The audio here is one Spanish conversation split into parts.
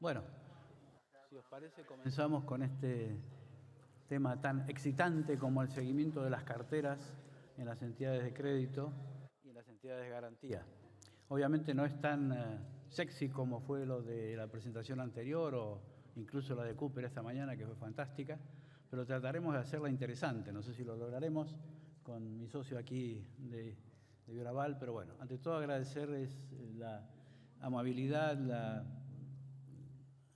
Bueno, si os parece, comenzamos con este tema tan excitante como el seguimiento de las carteras en las entidades de crédito y en las entidades de garantía. Obviamente no es tan sexy como fue lo de la presentación anterior o incluso la de Cooper esta mañana, que fue fantástica, pero trataremos de hacerla interesante. No sé si lo lograremos con mi socio aquí de Bioraval, pero bueno, ante todo agradecerles la amabilidad, la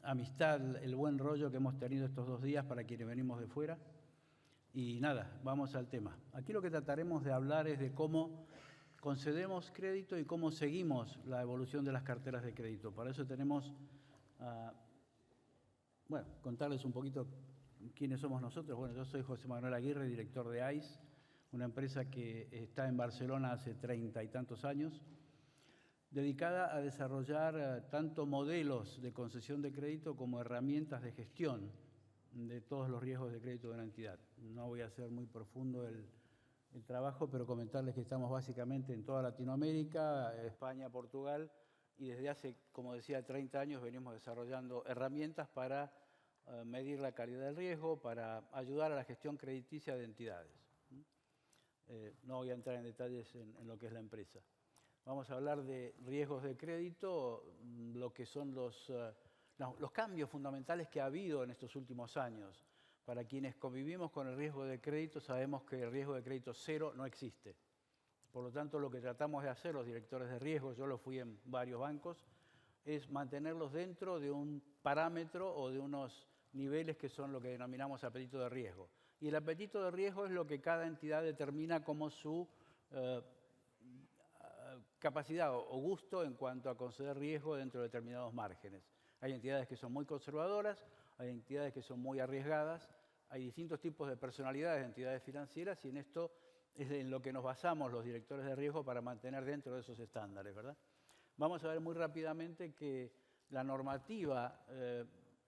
amistad, el buen rollo que hemos tenido estos 2 días para quienes venimos de fuera. Y nada, vamos al tema. Aquí lo que trataremos de hablar es de cómo concedemos crédito y cómo seguimos la evolución de las carteras de crédito. Para eso tenemos, contarles un poquito quiénes somos nosotros. Bueno, yo soy José Manuel Aguirre, director de AIS, una empresa que está en Barcelona hace 30 y tantos años, dedicada a desarrollar tanto modelos de concesión de crédito como herramientas de gestión de todos los riesgos de crédito de una entidad. No voy a hacer muy profundo el trabajo, pero comentarles que estamos básicamente en toda Latinoamérica, España, Portugal, y desde hace, como decía, 30 años venimos desarrollando herramientas para medir la calidad del riesgo, para ayudar a la gestión crediticia de entidades. No voy a entrar en detalles en lo que es la empresa. Vamos a hablar de riesgos de crédito, lo que son los cambios fundamentales que ha habido en estos últimos años. Para quienes convivimos con el riesgo de crédito, sabemos que el riesgo de crédito cero no existe. Por lo tanto, lo que tratamos de hacer los directores de riesgo, yo lo fui en varios bancos, es mantenerlos dentro de un parámetro o de unos niveles que son lo que denominamos apetito de riesgo. Y el apetito de riesgo es lo que cada entidad determina como su capacidad o gusto en cuanto a conceder riesgo dentro de determinados márgenes. Hay entidades que son muy conservadoras, hay entidades que son muy arriesgadas, hay distintos tipos de personalidades de entidades financieras y en esto es en lo que nos basamos los directores de riesgo para mantener dentro de esos estándares, ¿verdad? Vamos a ver muy rápidamente que la normativa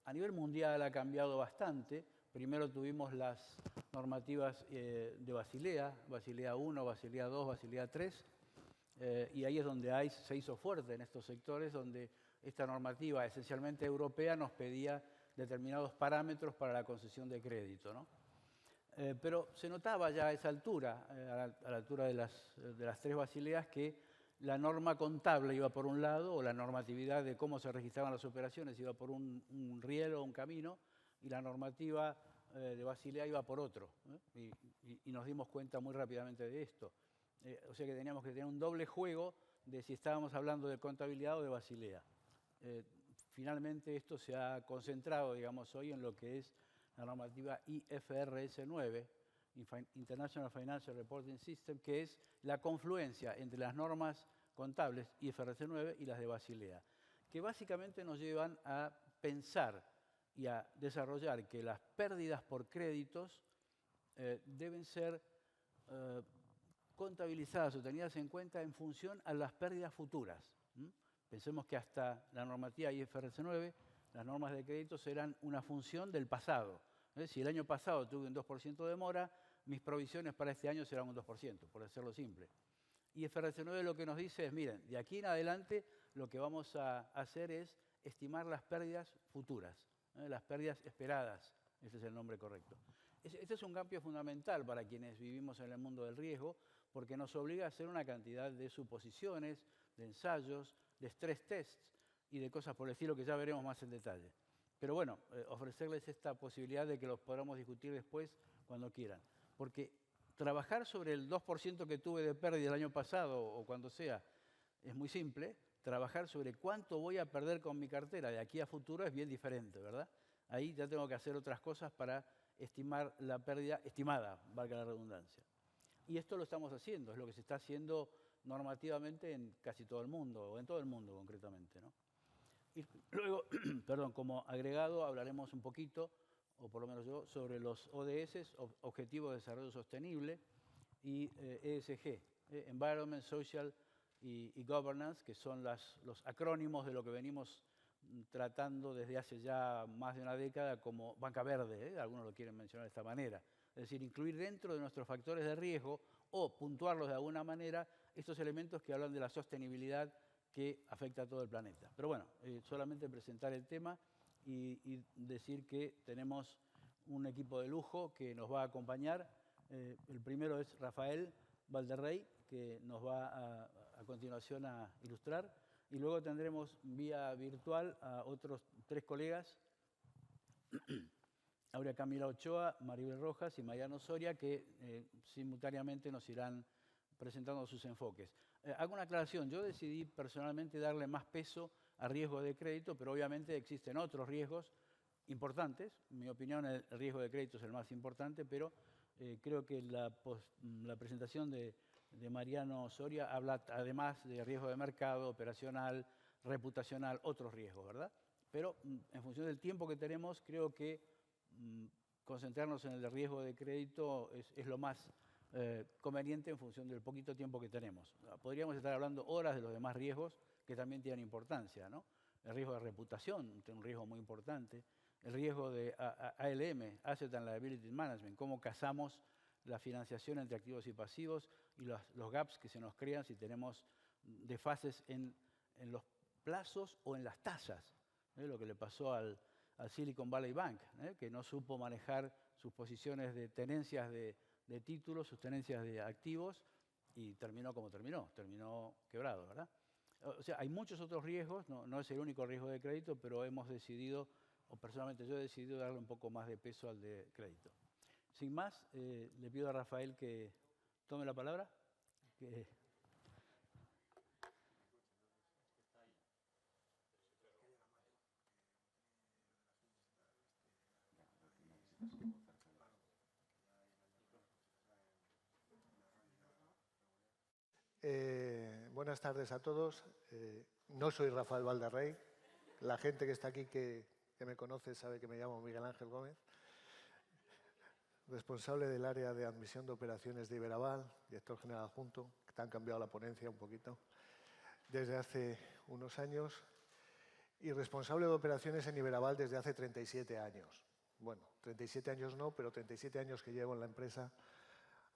a nivel mundial ha cambiado bastante. Primero tuvimos las normativas de Basilea, Basilea I, Basilea II, Basilea III, y ahí es donde AIS se hizo fuerte en estos sectores, donde esta normativa esencialmente europea nos pedía determinados parámetros para la concesión de crédito, ¿no? Pero se notaba ya a esa altura, a la altura de las 3 Basileas, que la norma contable iba por un lado, o la normatividad de cómo se registraban las operaciones iba por un riel o un camino, y la normativa de Basilea iba por otro, ¿eh? Y nos dimos cuenta muy rápidamente de esto. O sea que teníamos que tener un doble juego de si estábamos hablando de contabilidad o de Basilea. Finalmente esto se ha concentrado, digamos, hoy en lo que es la normativa IFRS 9, International Financial Reporting System, que es la confluencia entre las normas contables IFRS 9 y las de Basilea, que básicamente nos llevan a pensar y a desarrollar que las pérdidas por créditos deben ser contabilizadas o tenidas en cuenta en función a las pérdidas futuras. Pensemos que hasta la normativa IFRS 9, las normas de créditos eran una función del pasado. Si el año pasado tuve un 2% de mora, mis provisiones para este año serán un 2%, por hacerlo simple. IFRS 9 lo que nos dice es, miren, de aquí en adelante lo que vamos a hacer es estimar las pérdidas futuras, las pérdidas esperadas, ese es el nombre correcto. Este es un cambio fundamental para quienes vivimos en el mundo del riesgo, porque nos obliga a hacer una cantidad de suposiciones, de ensayos, de stress tests y de cosas por el estilo que ya veremos más en detalle. Pero bueno, ofrecerles esta posibilidad de que los podamos discutir después cuando quieran. Porque trabajar sobre el 2% que tuve de pérdida el año pasado o cuando sea es muy simple. Trabajar sobre cuánto voy a perder con mi cartera de aquí a futuro es bien diferente, ¿verdad? Ahí ya tengo que hacer otras cosas para estimar la pérdida estimada, valga la redundancia. Y esto lo estamos haciendo, es lo que se está haciendo normativamente en casi todo el mundo, o en todo el mundo concretamente, ¿no? Y luego, perdón, como agregado hablaremos un poquito, o por lo menos yo, sobre los ODS, Objetivos de Desarrollo Sostenible, y ESG, Environment, Social y Governance, que son los acrónimos de lo que venimos tratando desde hace ya más de una década como banca verde, algunos lo quieren mencionar de esta manera. Es decir, incluir dentro de nuestros factores de riesgo o puntuarlos de alguna manera estos elementos que hablan de la sostenibilidad que afecta a todo el planeta. Pero bueno, solamente presentar el tema y decir que tenemos un equipo de lujo que nos va a acompañar. El primero es Rafael Valderrey, que nos va a continuación a ilustrar. Y luego tendremos vía virtual a otros 3 colegas, Aurea Camila Ochoa, Maribel Rojas y Mariano Soria, que simultáneamente nos irán presentando sus enfoques. Hago una aclaración. Yo decidí personalmente darle más peso a riesgo de crédito, pero obviamente existen otros riesgos importantes. En mi opinión, el riesgo de crédito es el más importante, pero creo que la presentación de Mariano Soria habla además de riesgo de mercado, operacional, reputacional, otros riesgos, ¿verdad? Pero en función del tiempo que tenemos, creo que concentrarnos en el riesgo de crédito es lo más conveniente en función del poquito tiempo que tenemos. Podríamos estar hablando horas de los demás riesgos que también tienen importancia, ¿no? El riesgo de reputación, un riesgo muy importante. El riesgo de ALM, Asset and Liability Management, cómo casamos la financiación entre activos y pasivos y los gaps que se nos crean si tenemos desfases en los plazos o en las tasas. Lo que le pasó al Silicon Valley Bank, que no supo manejar sus posiciones de tenencias de títulos, sus tenencias de activos, y terminó como terminó quebrado, ¿verdad? O sea, hay muchos otros riesgos, no es el único riesgo de crédito, pero hemos decidido, o personalmente yo he decidido darle un poco más de peso al de crédito. Sin más, le pido a Rafael que tome la palabra. Buenas tardes a todos. No soy Rafael Valderrey. La gente que está aquí que me conoce sabe que me llamo Miguel Ángel Gómez. Responsable del área de admisión de operaciones de Iberaval, director general adjunto, que te han cambiado la ponencia un poquito, desde hace unos años, y responsable de operaciones en Iberaval desde hace 37 años. Bueno, 37 años no, pero 37 años que llevo en la empresa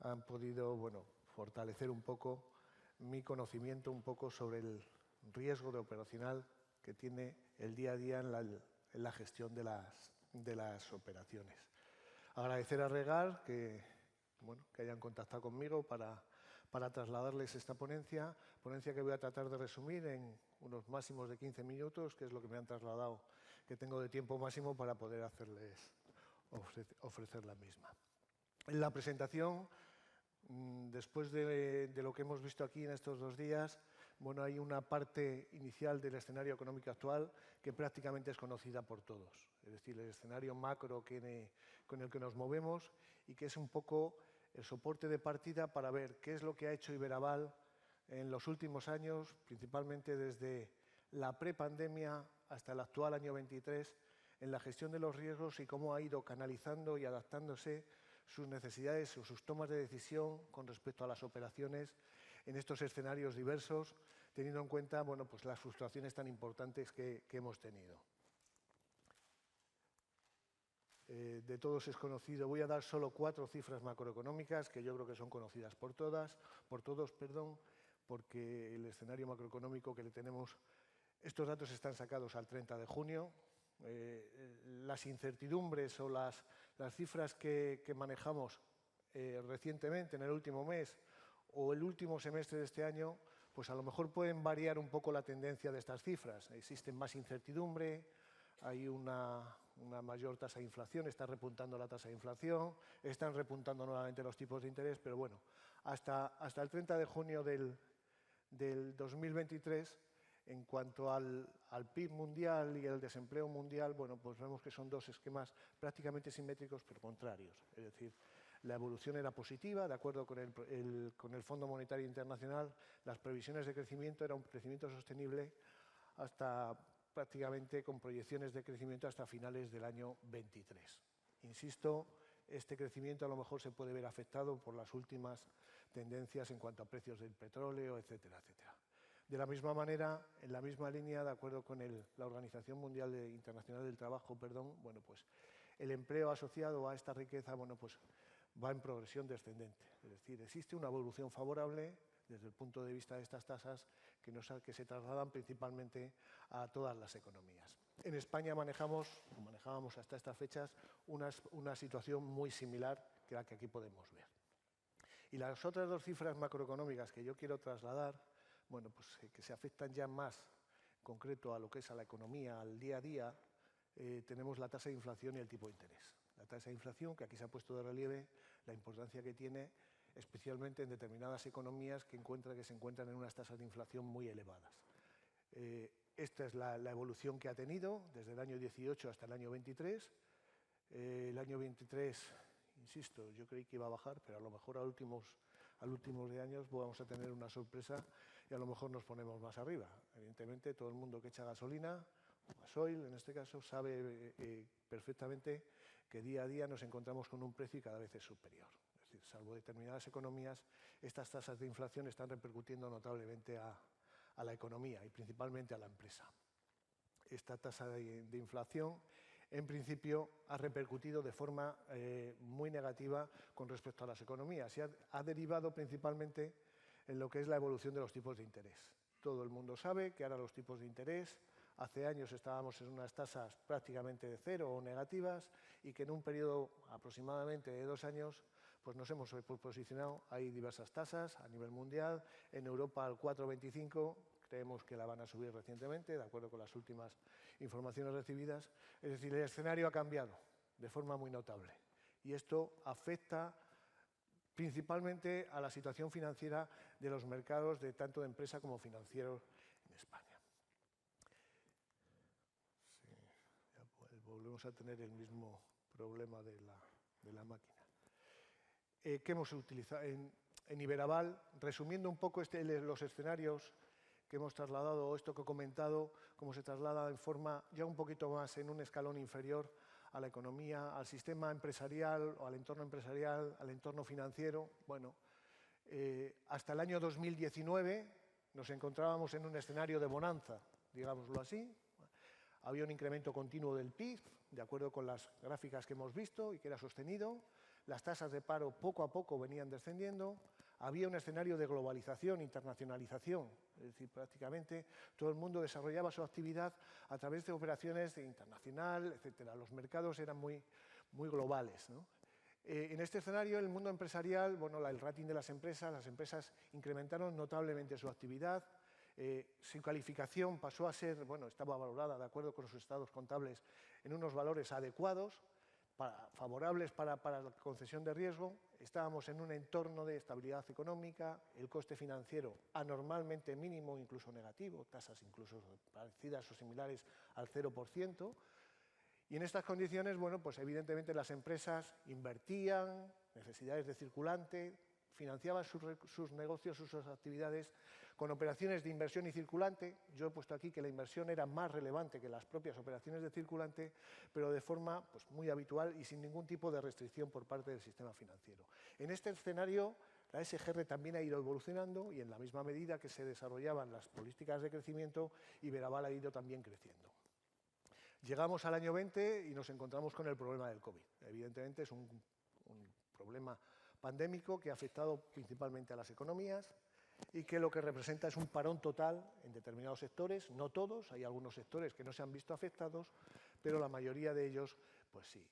han podido, bueno, fortalecer un poco mi conocimiento un poco sobre el riesgo de operacional que tiene el día a día en la gestión de las operaciones. Agradecer a Regar que hayan contactado conmigo para trasladarles esta ponencia que voy a tratar de resumir en unos máximos de 15 minutos, que es lo que me han trasladado, que tengo de tiempo máximo para poder ofrecer la misma. En la presentación, después de lo que hemos visto aquí en estos 2 días, bueno, hay una parte inicial del escenario económico actual que prácticamente es conocida por todos. Es decir, el escenario macro con el que nos movemos y que es un poco el soporte de partida para ver qué es lo que ha hecho Iberaval en los últimos años, principalmente desde la prepandemia hasta el actual año 23, en la gestión de los riesgos y cómo ha ido canalizando y adaptándose sus necesidades o sus tomas de decisión con respecto a las operaciones en estos escenarios diversos, teniendo en cuenta, bueno, pues las fluctuaciones tan importantes que hemos tenido. De todos es conocido, voy a dar solo 4 cifras macroeconómicas que yo creo que son conocidas por todos, porque el escenario macroeconómico que le tenemos, estos datos están sacados al 30 de junio. Las incertidumbres o las cifras que manejamos recientemente, en el último mes o el último semestre de este año, pues a lo mejor pueden variar un poco la tendencia de estas cifras. Existen más incertidumbre, hay una mayor tasa de inflación, está repuntando la tasa de inflación, están repuntando nuevamente los tipos de interés, pero bueno, hasta el 30 de junio del 2023, en cuanto al PIB mundial y el desempleo mundial, bueno, pues vemos que son 2 esquemas prácticamente simétricos pero contrarios. Es decir, la evolución era positiva, de acuerdo con el Fondo Monetario Internacional, las previsiones de crecimiento era un crecimiento sostenible hasta prácticamente con proyecciones de crecimiento hasta finales del año 23. Insisto, este crecimiento a lo mejor se puede ver afectado por las últimas tendencias en cuanto a precios del petróleo, etcétera, etcétera. De la misma manera, en la misma línea, de acuerdo con la Organización Mundial Internacional del Trabajo, bueno, pues el empleo asociado a esta riqueza, bueno, pues va en progresión descendente. Es decir, existe una evolución favorable desde el punto de vista de estas tasas que se trasladan principalmente a todas las economías. En España manejábamos hasta estas fechas una situación muy similar que la que aquí podemos ver. Y las otras dos cifras macroeconómicas que yo quiero trasladar, bueno, pues que se afectan ya más en concreto a lo que es a la economía, al día a día, tenemos la tasa de inflación y el tipo de interés. La tasa de inflación, que aquí se ha puesto de relieve la importancia que tiene, especialmente en determinadas economías que se encuentran en unas tasas de inflación muy elevadas. Esta es la evolución que ha tenido desde el año 18 hasta el año 23. El año 23, insisto, yo creí que iba a bajar, pero a lo mejor al últimos de años vamos a tener una sorpresa y a lo mejor nos ponemos más arriba. Evidentemente, todo el mundo que echa gasolina, gasoil en este caso, sabe perfectamente que día a día nos encontramos con un precio y cada vez es superior. Es decir, salvo determinadas economías, estas tasas de inflación están repercutiendo notablemente a la economía y principalmente a la empresa. Esta tasa de inflación, en principio, ha repercutido de forma muy negativa con respecto a las economías y ha derivado principalmente en lo que es la evolución de los tipos de interés. Todo el mundo sabe que ahora los tipos de interés, hace años estábamos en unas tasas prácticamente de cero o negativas y que en un periodo aproximadamente de 2 años pues nos hemos posicionado. Hay diversas tasas a nivel mundial, en Europa al 4,25, creemos que la van a subir recientemente, de acuerdo con las últimas informaciones recibidas. Es decir, el escenario ha cambiado de forma muy notable y esto afecta principalmente a la situación financiera de los mercados, tanto de empresa como financieros en España. Volvemos a tener el mismo problema de la máquina. ¿Qué hemos utilizado? En Iberaval, resumiendo un poco los escenarios que hemos trasladado, o esto que he comentado, cómo se traslada en forma ya un poquito más en un escalón inferior a la economía, al sistema empresarial o al entorno empresarial, al entorno financiero. Bueno, hasta el año 2019 nos encontrábamos en un escenario de bonanza, digámoslo así. Había un incremento continuo del PIB, de acuerdo con las gráficas que hemos visto y que era sostenido. Las tasas de paro poco a poco venían descendiendo. Había un escenario de globalización, internacionalización, es decir, prácticamente todo el mundo desarrollaba su actividad a través de operaciones internacional, etcétera. Los mercados eran muy globales, ¿no? En este escenario, el mundo empresarial, bueno, el rating de las empresas incrementaron notablemente su actividad. Su calificación pasó a ser, bueno, estaba valorada de acuerdo con sus estados contables en unos valores adecuados, favorables para la concesión de riesgo. Estábamos en un entorno de estabilidad económica, el coste financiero anormalmente mínimo, incluso negativo, tasas incluso parecidas o similares al 0%. Y en estas condiciones, bueno, pues evidentemente las empresas invertían, necesidades de circulante, financiaban sus negocios, sus actividades con operaciones de inversión y circulante. Yo he puesto aquí que la inversión era más relevante que las propias operaciones de circulante, pero de forma pues, muy habitual y sin ningún tipo de restricción por parte del sistema financiero. En este escenario, la SGR también ha ido evolucionando y en la misma medida que se desarrollaban las políticas de crecimiento, Iberaval ha ido también creciendo. Llegamos al año 20 y nos encontramos con el problema del COVID. Evidentemente es un problema pandémico que ha afectado principalmente a las economías y que lo que representa es un parón total en determinados sectores, no todos, hay algunos sectores que no se han visto afectados, pero la mayoría de ellos, pues sí.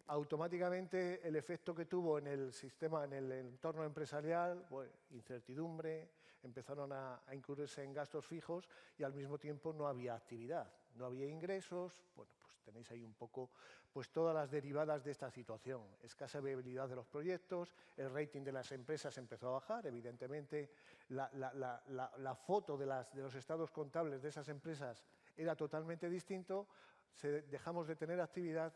Automáticamente el efecto que tuvo en el sistema, en el entorno empresarial, bueno, incertidumbre, empezaron a incurrirse en gastos fijos y al mismo tiempo no había actividad, no había ingresos. Bueno, pues tenéis ahí un poco pues todas las derivadas de esta situación. Escasa viabilidad de los proyectos, el rating de las empresas empezó a bajar, evidentemente la foto de los estados contables de esas empresas era totalmente distinto, dejamos de tener actividad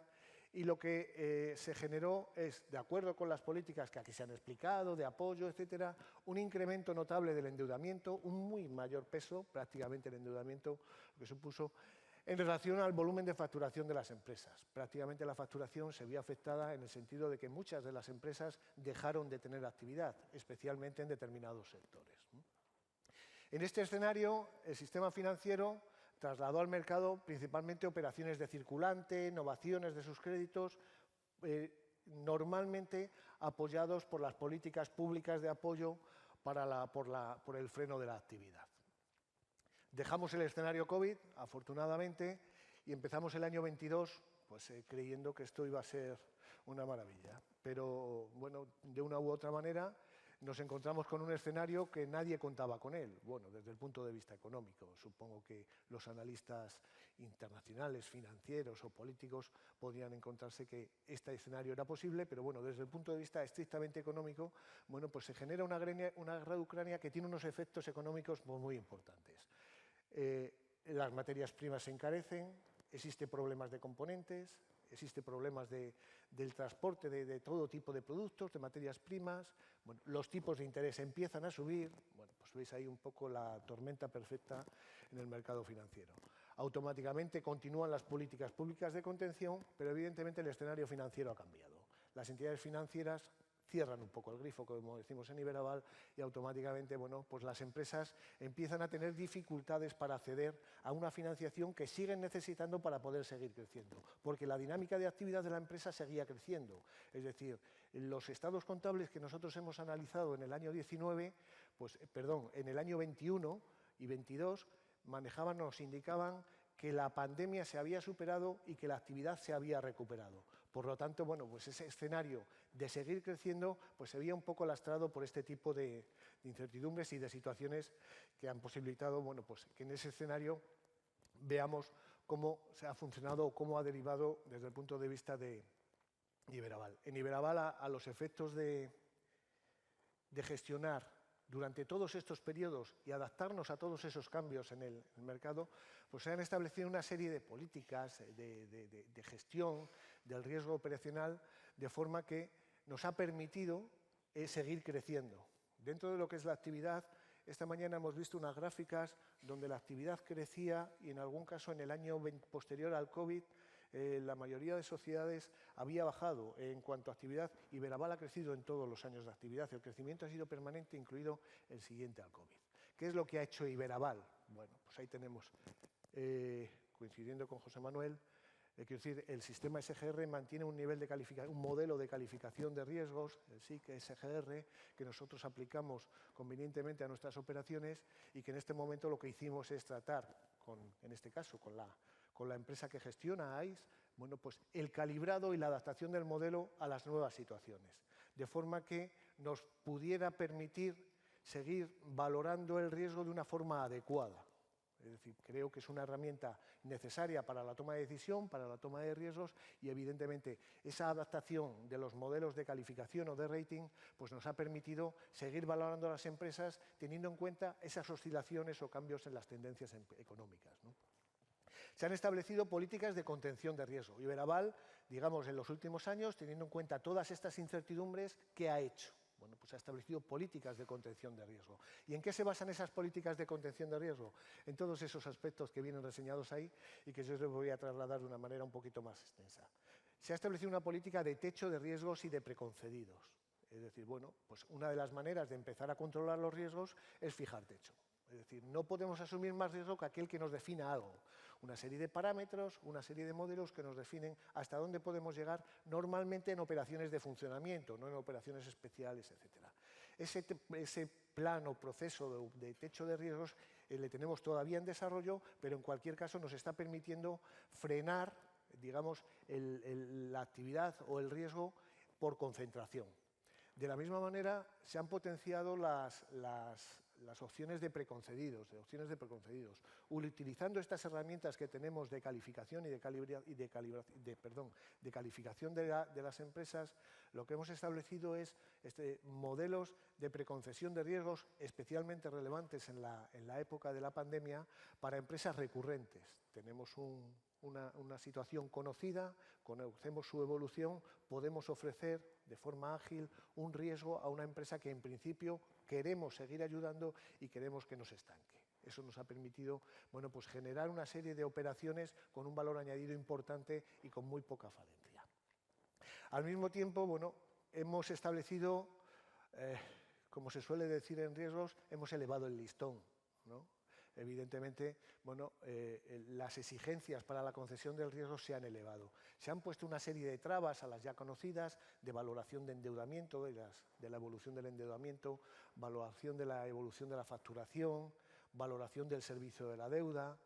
y lo que se generó es, de acuerdo con las políticas que aquí se han explicado, de apoyo, etcétera, un incremento notable del endeudamiento, un muy mayor peso, prácticamente el endeudamiento, lo que supuso en relación al volumen de facturación de las empresas. Prácticamente la facturación se vio afectada en el sentido de que muchas de las empresas dejaron de tener actividad, especialmente en determinados sectores. En este escenario, el sistema financiero trasladó al mercado principalmente operaciones de circulante, innovaciones de sus créditos, normalmente apoyados por las políticas públicas de apoyo por el freno de la actividad. Dejamos el escenario COVID, afortunadamente, y empezamos el año 22 pues, creyendo que esto iba a ser una maravilla. Pero, bueno, de una u otra manera nos encontramos con un escenario que nadie contaba con él. Bueno, desde el punto de vista económico, supongo que los analistas internacionales, financieros o políticos podrían encontrarse que este escenario era posible, pero bueno, desde el punto de vista estrictamente económico, bueno, pues se genera una guerra de Ucrania que tiene unos efectos económicos muy importantes. Las materias primas se encarecen, existen problemas de componentes, existen problemas del transporte de todo tipo de productos, de materias primas, bueno, los tipos de interés empiezan a subir, bueno, pues veis ahí un poco la tormenta perfecta en el mercado financiero. Automáticamente continúan las políticas públicas de contención, pero evidentemente el escenario financiero ha cambiado. Las entidades financieras cierran un poco el grifo, como decimos en Iberaval, y automáticamente, bueno, pues las empresas empiezan a tener dificultades para acceder a una financiación que siguen necesitando para poder seguir creciendo, porque la dinámica de actividad de la empresa seguía creciendo. Es decir, los estados contables que nosotros hemos analizado en el año 19, pues, perdón, en el año 21 y 22, nos indicaban que la pandemia se había superado y que la actividad se había recuperado. Por lo tanto, bueno, pues ese escenario de seguir creciendo pues se veía un poco lastrado por este tipo de incertidumbres y de situaciones que han posibilitado, bueno, pues que en ese escenario veamos cómo se ha funcionado o cómo ha derivado desde el punto de vista de Iberaval. En Iberaval, a los efectos de gestionar durante todos estos periodos y adaptarnos a todos esos cambios en el mercado, pues se han establecido una serie de políticas de gestión del riesgo operacional, de forma que nos ha permitido seguir creciendo. Dentro de lo que es la actividad, esta mañana hemos visto unas gráficas donde la actividad crecía y en algún caso en el año posterior al COVID la mayoría de sociedades había bajado en cuanto a actividad. Iberaval ha crecido en todos los años de actividad. El crecimiento ha sido permanente, incluido el siguiente al COVID. ¿Qué es lo que ha hecho Iberaval? Bueno, pues ahí tenemos, coincidiendo con José Manuel, quiero decir, el sistema SGR mantiene un nivel de calificación, un modelo de calificación de riesgos, el SIC SGR, que nosotros aplicamos convenientemente a nuestras operaciones y que en este momento lo que hicimos es tratar, en este caso, con la empresa que gestiona AIS, bueno, pues el calibrado y la adaptación del modelo a las nuevas situaciones, de forma que nos pudiera permitir seguir valorando el riesgo de una forma adecuada. Es decir, creo que es una herramienta necesaria para la toma de decisión, para la toma de riesgos y, evidentemente, esa adaptación de los modelos de calificación o de rating pues nos ha permitido seguir valorando a las empresas teniendo en cuenta esas oscilaciones o cambios en las tendencias económicas, ¿no? Se han establecido políticas de contención de riesgo. Iberaval, digamos, en los últimos años, teniendo en cuenta todas estas incertidumbres, ¿qué ha hecho? Bueno, pues ha establecido políticas de contención de riesgo. ¿Y en qué se basan esas políticas de contención de riesgo? En todos esos aspectos que vienen reseñados ahí y que yo les voy a trasladar de una manera un poquito más extensa. Se ha establecido una política de techo de riesgos y de preconcedidos. Es decir, bueno, pues una de las maneras de empezar a controlar los riesgos es fijar techo. Es decir, no podemos asumir más riesgo que aquel que nos defina algo. Una serie de parámetros, una serie de modelos que nos definen hasta dónde podemos llegar normalmente en operaciones de funcionamiento, no en operaciones especiales, etc. Ese plan o proceso de techo de riesgos le tenemos todavía en desarrollo, pero en cualquier caso nos está permitiendo frenar, digamos, la actividad o el riesgo por concentración. De la misma manera, se han potenciado las opciones de preconcedidos, utilizando estas herramientas que tenemos de calificación y de calificación de las empresas. Lo que hemos establecido es modelos de preconcesión de riesgos especialmente relevantes en la época de la pandemia para empresas recurrentes. Tenemos una situación conocida, conocemos su evolución, podemos ofrecer de forma ágil un riesgo a una empresa que en principio queremos seguir ayudando y queremos que no se estanque. Eso nos ha permitido, bueno, pues generar una serie de operaciones con un valor añadido importante y con muy poca falencia. Al mismo tiempo, bueno, hemos establecido, como se suele decir en riesgos, hemos elevado el listón, ¿no? evidentemente, bueno, las exigencias para la concesión del riesgo se han elevado. Se han puesto una serie de trabas a las ya conocidas, de valoración de endeudamiento, de la evolución del endeudamiento, valoración de la evolución de la facturación, valoración del servicio de la deuda,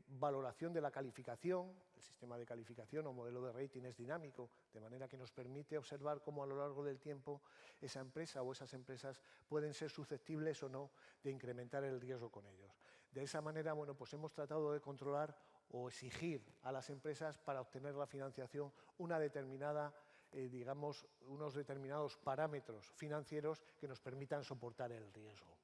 valoración de la calificación. El sistema de calificación o modelo de rating es dinámico, de manera que nos permite observar cómo a lo largo del tiempo esa empresa o esas empresas pueden ser susceptibles o no de incrementar el riesgo con ellos. De esa manera, bueno, pues hemos tratado de controlar o exigir a las empresas para obtener la financiación una determinada, digamos, unos determinados parámetros financieros que nos permitan soportar el riesgo.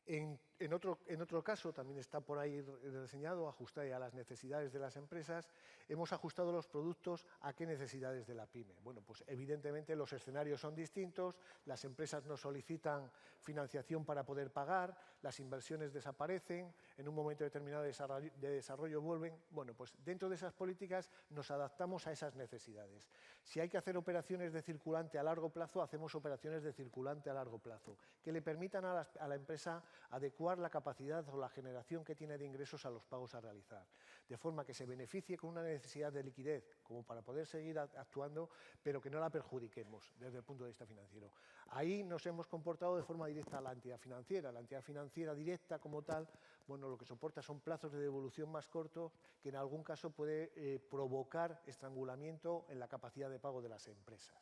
En otro caso, también está por ahí reseñado, ajustar a las necesidades de las empresas, hemos ajustado los productos a qué necesidades de la pyme. Bueno, pues evidentemente los escenarios son distintos, las empresas nos solicitan financiación para poder pagar, las inversiones desaparecen, en un momento determinado de desarrollo vuelven. Bueno, pues dentro de esas políticas nos adaptamos a esas necesidades. Si hay que hacer operaciones de circulante a largo plazo, hacemos operaciones de circulante a largo plazo, que le permitan a la empresa adecuar la capacidad o la generación que tiene de ingresos a los pagos a realizar, de forma que se beneficie con una necesidad de liquidez como para poder seguir actuando, pero que no la perjudiquemos desde el punto de vista financiero. Ahí nos hemos comportado de forma directa a la entidad financiera. La entidad financiera directa como tal, bueno, lo que soporta son plazos de devolución más cortos que en algún caso puede provocar estrangulamiento en la capacidad de pago de las empresas.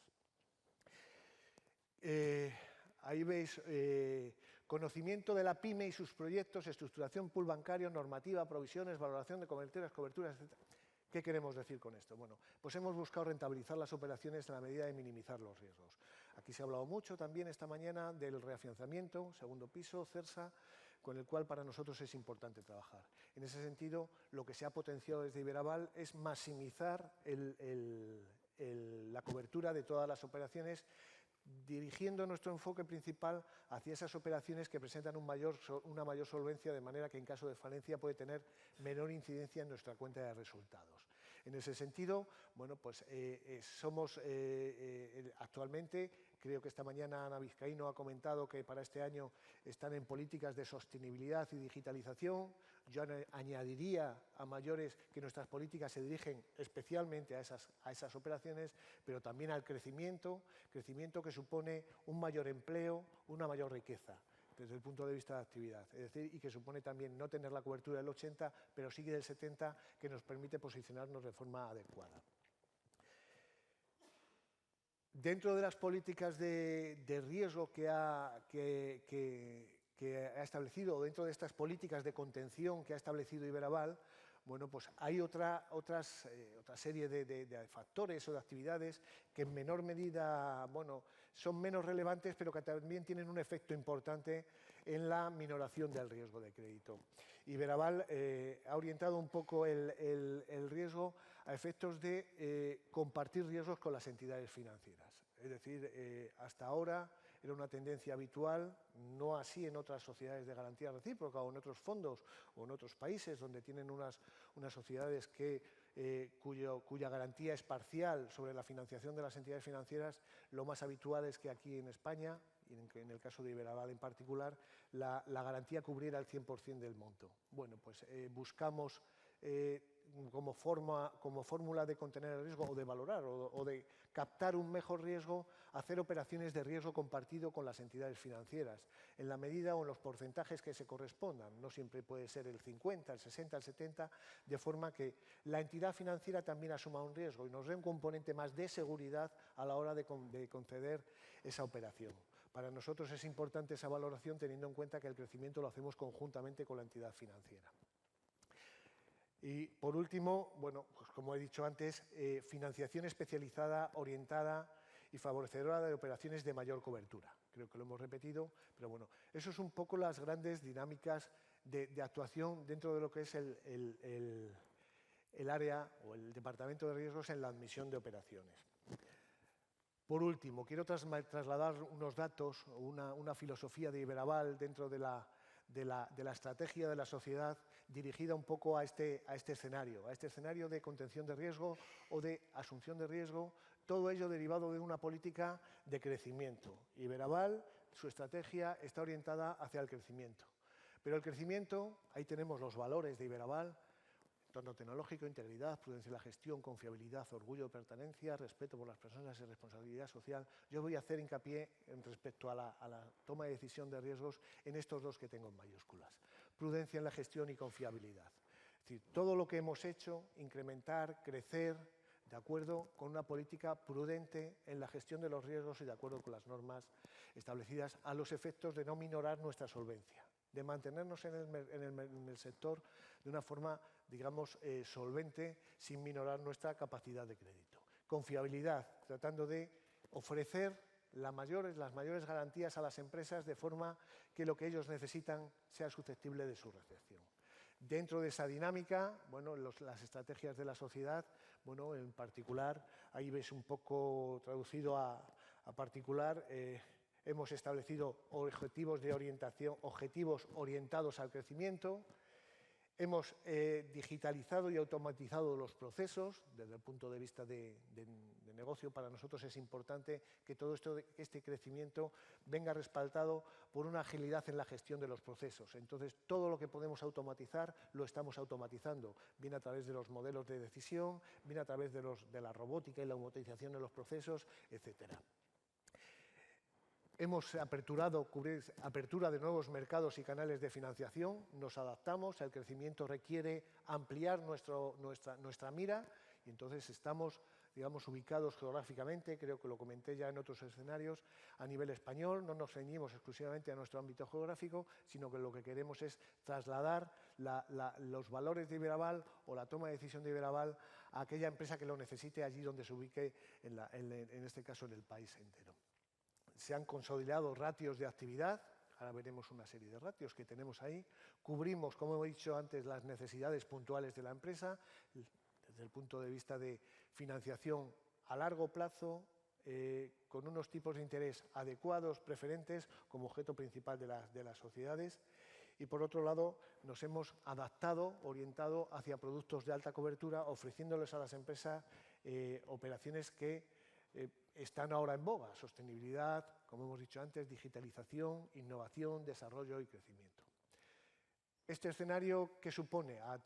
Ahí veis conocimiento de la pyme y sus proyectos, estructuración pool bancario, normativa, provisiones, valoración de coberturas, etc. ¿Qué queremos decir con esto? Bueno, pues hemos buscado rentabilizar las operaciones en la medida de minimizar los riesgos. Aquí se ha hablado mucho también esta mañana del reafianzamiento, segundo piso, CERSA, con el cual para nosotros es importante trabajar. En ese sentido, lo que se ha potenciado desde Iberaval es maximizar la cobertura de todas las operaciones, dirigiendo nuestro enfoque principal hacia esas operaciones que presentan una mayor solvencia, de manera que en caso de falencia puede tener menor incidencia en nuestra cuenta de resultados. En ese sentido, bueno, pues somos actualmente, creo que esta mañana Ana Vizcaíno ha comentado que para este año están en políticas de sostenibilidad y digitalización. Yo añadiría a mayores que nuestras políticas se dirigen especialmente a esas operaciones, pero también al crecimiento que supone un mayor empleo, una mayor riqueza desde el punto de vista de actividad, es decir, y que supone también no tener la cobertura del 80, pero sí del 70, que nos permite posicionarnos de forma adecuada. Dentro de las políticas de riesgo que ha establecido, o dentro de estas políticas de contención que ha establecido Iberaval, bueno, pues hay otra serie de factores o de actividades que en menor medida, bueno, son menos relevantes, pero que también tienen un efecto importante en la minoración del riesgo de crédito. Iberaval ha orientado un poco el riesgo a efectos de compartir riesgos con las entidades financieras. Es decir, hasta ahora era una tendencia habitual, no así en otras sociedades de garantía recíproca o en otros fondos o en otros países donde tienen unas sociedades cuya garantía es parcial sobre la financiación de las entidades financieras. Lo más habitual es que aquí en España, y en el caso de Iberaval en particular, la garantía cubriera el 100% del monto. Bueno, pues buscamos como fórmula de contener el riesgo o de valorar o de captar un mejor riesgo, hacer operaciones de riesgo compartido con las entidades financieras, en la medida o en los porcentajes que se correspondan. No siempre puede ser el 50, el 60, el 70, de forma que la entidad financiera también asuma un riesgo y nos dé un componente más de seguridad a la hora de conceder esa operación. Para nosotros es importante esa valoración, teniendo en cuenta que el crecimiento lo hacemos conjuntamente con la entidad financiera. Y por último, bueno, pues como he dicho antes, financiación especializada, orientada y favorecedora de operaciones de mayor cobertura. Creo que lo hemos repetido, pero bueno, eso es un poco las grandes dinámicas de actuación dentro de lo que es el área o el departamento de riesgos en la admisión de operaciones. Por último, quiero trasladar unos datos, una filosofía de Iberaval dentro de la estrategia de la sociedad dirigida un poco a este escenario de contención de riesgo o de asunción de riesgo, todo ello derivado de una política de crecimiento. Iberaval, su estrategia está orientada hacia el crecimiento. Pero el crecimiento, ahí tenemos los valores de Iberaval: entorno tecnológico, integridad, prudencia en la gestión, confiabilidad, orgullo de pertenencia, respeto por las personas y responsabilidad social. Yo voy a hacer hincapié respecto a la toma de decisión de riesgos en estos dos que tengo en mayúsculas: prudencia en la gestión y confiabilidad. Es decir, todo lo que hemos hecho, incrementar, crecer, de acuerdo con una política prudente en la gestión de los riesgos y de acuerdo con las normas establecidas, a los efectos de no minorar nuestra solvencia, de mantenernos en el sector de una forma, digamos, solvente, sin minorar nuestra capacidad de crédito. Confiabilidad, tratando de ofrecer las mayores garantías a las empresas de forma que lo que ellos necesitan sea susceptible de su recepción. Dentro de esa dinámica, bueno, las estrategias de la sociedad, bueno, en particular, ahí ves un poco traducido a particular, hemos establecido objetivos de orientación, objetivos orientados al crecimiento. Hemos digitalizado y automatizado los procesos. Desde el punto de vista de negocio, para nosotros es importante que todo este crecimiento venga respaldado por una agilidad en la gestión de los procesos. Entonces, todo lo que podemos automatizar lo estamos automatizando, bien a través de los modelos de decisión, bien a través de la robótica y la automatización de los procesos, etcétera. Hemos apertura de nuevos mercados y canales de financiación, nos adaptamos, el crecimiento requiere ampliar nuestra mira y entonces estamos, digamos, ubicados geográficamente, creo que lo comenté ya en otros escenarios, a nivel español. No nos ceñimos exclusivamente a nuestro ámbito geográfico, sino que lo que queremos es trasladar los valores de Iberaval o la toma de decisión de Iberaval a aquella empresa que lo necesite allí donde se ubique, en este caso en el país entero. Se han consolidado ratios de actividad, ahora veremos una serie de ratios que tenemos ahí. Cubrimos, como he dicho antes, las necesidades puntuales de la empresa desde el punto de vista de financiación a largo plazo, con unos tipos de interés adecuados, preferentes, como objeto principal de las sociedades. Y por otro lado, nos hemos adaptado, orientado hacia productos de alta cobertura, ofreciéndoles a las empresas operaciones que están ahora en boga: sostenibilidad, como hemos dicho antes, digitalización, innovación, desarrollo y crecimiento. Este escenario, ¿qué supone? Al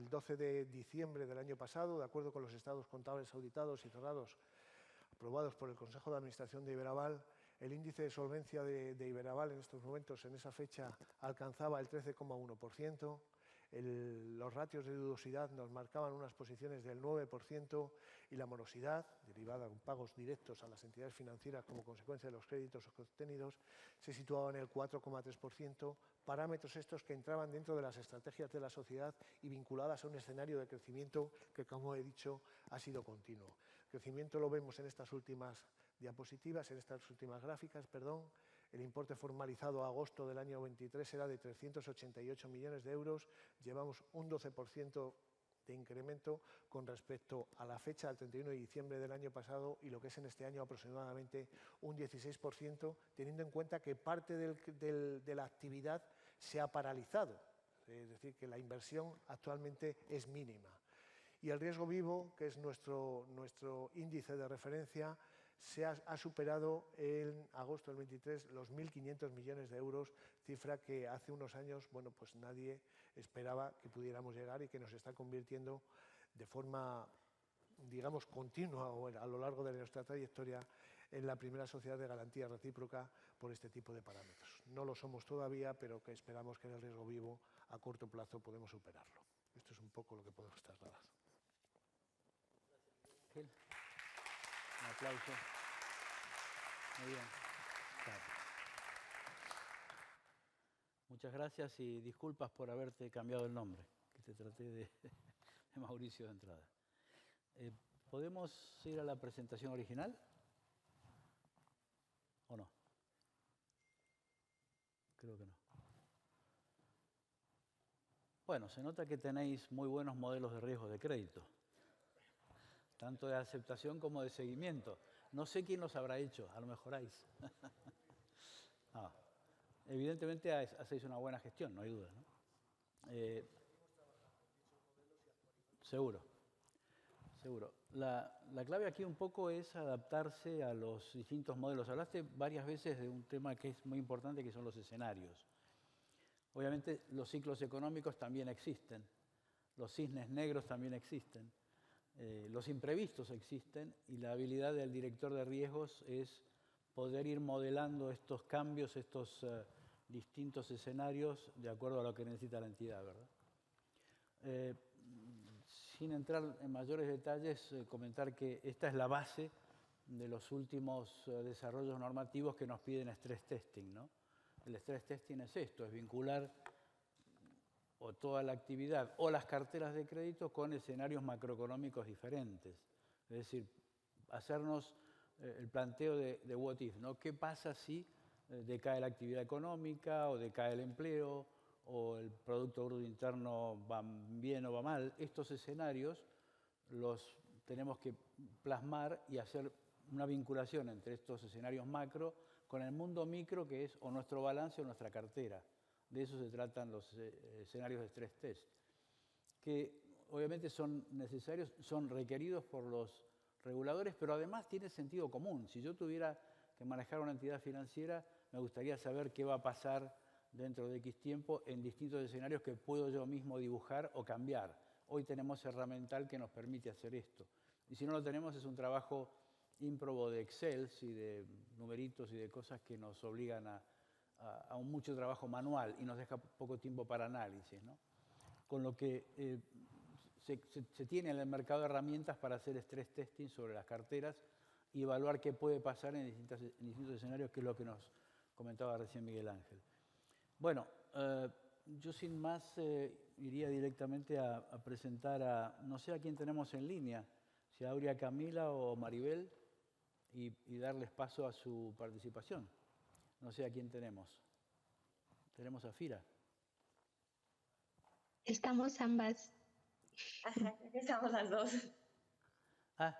12 de diciembre del año pasado, de acuerdo con los estados contables auditados y cerrados, aprobados por el Consejo de Administración de Iberaval, el índice de solvencia de Iberaval en estos momentos, en esa fecha, alcanzaba el 13,1%. Los ratios de dudosidad nos marcaban unas posiciones del 9% y la morosidad, derivada de pagos directos a las entidades financieras como consecuencia de los créditos obtenidos, se situaba en el 4,3%, parámetros estos que entraban dentro de las estrategias de la sociedad y vinculadas a un escenario de crecimiento que, como he dicho, ha sido continuo. El crecimiento lo vemos en estas últimas diapositivas, en estas últimas gráficas, perdón. El importe formalizado a agosto del año 23 era de 388 millones de euros. Llevamos un 12% de incremento con respecto a la fecha del 31 de diciembre del año pasado y lo que es en este año aproximadamente un 16%, teniendo en cuenta que parte de la actividad se ha paralizado. Es decir, que la inversión actualmente es mínima. Y el riesgo vivo, que es nuestro índice de referencia, ha superado en agosto del 23 los 1.500 millones de euros, cifra que hace unos años, bueno, pues nadie esperaba que pudiéramos llegar y que nos está convirtiendo de forma, digamos, continua o a lo largo de nuestra trayectoria en la primera sociedad de garantía recíproca por este tipo de parámetros. No lo somos todavía, pero que esperamos que en el riesgo vivo a corto plazo podemos superarlo. Esto es un poco lo que podemos trasladar. Un aplauso. Muy bien. Claro. Muchas gracias y disculpas por haberte cambiado el nombre, que te traté de Mauricio de entrada. ¿Podemos ir a la presentación original? ¿O no? Creo que no. Bueno, se nota que tenéis muy buenos modelos de riesgo de crédito, tanto de aceptación como de seguimiento. No sé quién los habrá hecho, a lo mejoráis. No. Evidentemente hacéis una buena gestión, no hay duda, ¿no? Seguro, seguro. La clave aquí un poco es adaptarse a los distintos modelos. Hablaste varias veces de un tema que es muy importante, que son los escenarios. Obviamente los ciclos económicos también existen, los cisnes negros también existen, los imprevistos existen y la habilidad del director de riesgos es poder ir modelando estos cambios, estos distintos escenarios de acuerdo a lo que necesita la entidad, ¿verdad? Sin entrar en mayores detalles, comentar que esta es la base de los últimos desarrollos normativos que nos piden stress testing, ¿no? El stress testing es esto, es vincular o toda la actividad o las carteras de crédito con escenarios macroeconómicos diferentes. Es decir, hacernos el planteo de what if, ¿no? ¿Qué pasa si decae la actividad económica o decae el empleo o el Producto Bruto Interno va bien o va mal? Estos escenarios los tenemos que plasmar y hacer una vinculación entre estos escenarios macro con el mundo micro, que es o nuestro balance o nuestra cartera. De eso se tratan los escenarios de stress test, que obviamente son necesarios, son requeridos por los reguladores, pero además tiene sentido común. Si yo tuviera que manejar una entidad financiera, me gustaría saber qué va a pasar dentro de X tiempo en distintos escenarios que puedo yo mismo dibujar o cambiar. Hoy tenemos herramental que nos permite hacer esto. Y si no lo tenemos, es un trabajo ímprobo de Excel y de numeritos y de cosas que nos obligan a un mucho trabajo manual y nos deja poco tiempo para análisis, ¿no? Con lo que se tiene en el mercado herramientas para hacer stress testing sobre las carteras y evaluar qué puede pasar en distintos escenarios, que es lo que nos comentaba recién Miguel Ángel. Bueno, yo sin más iría directamente a presentar a, no sé a quién tenemos en línea, si a Aurea Camila o Maribel, y darles paso a su participación. No sé a quién tenemos. ¿Tenemos a Fira? Estamos ambas. Ajá, estamos las dos. Ah,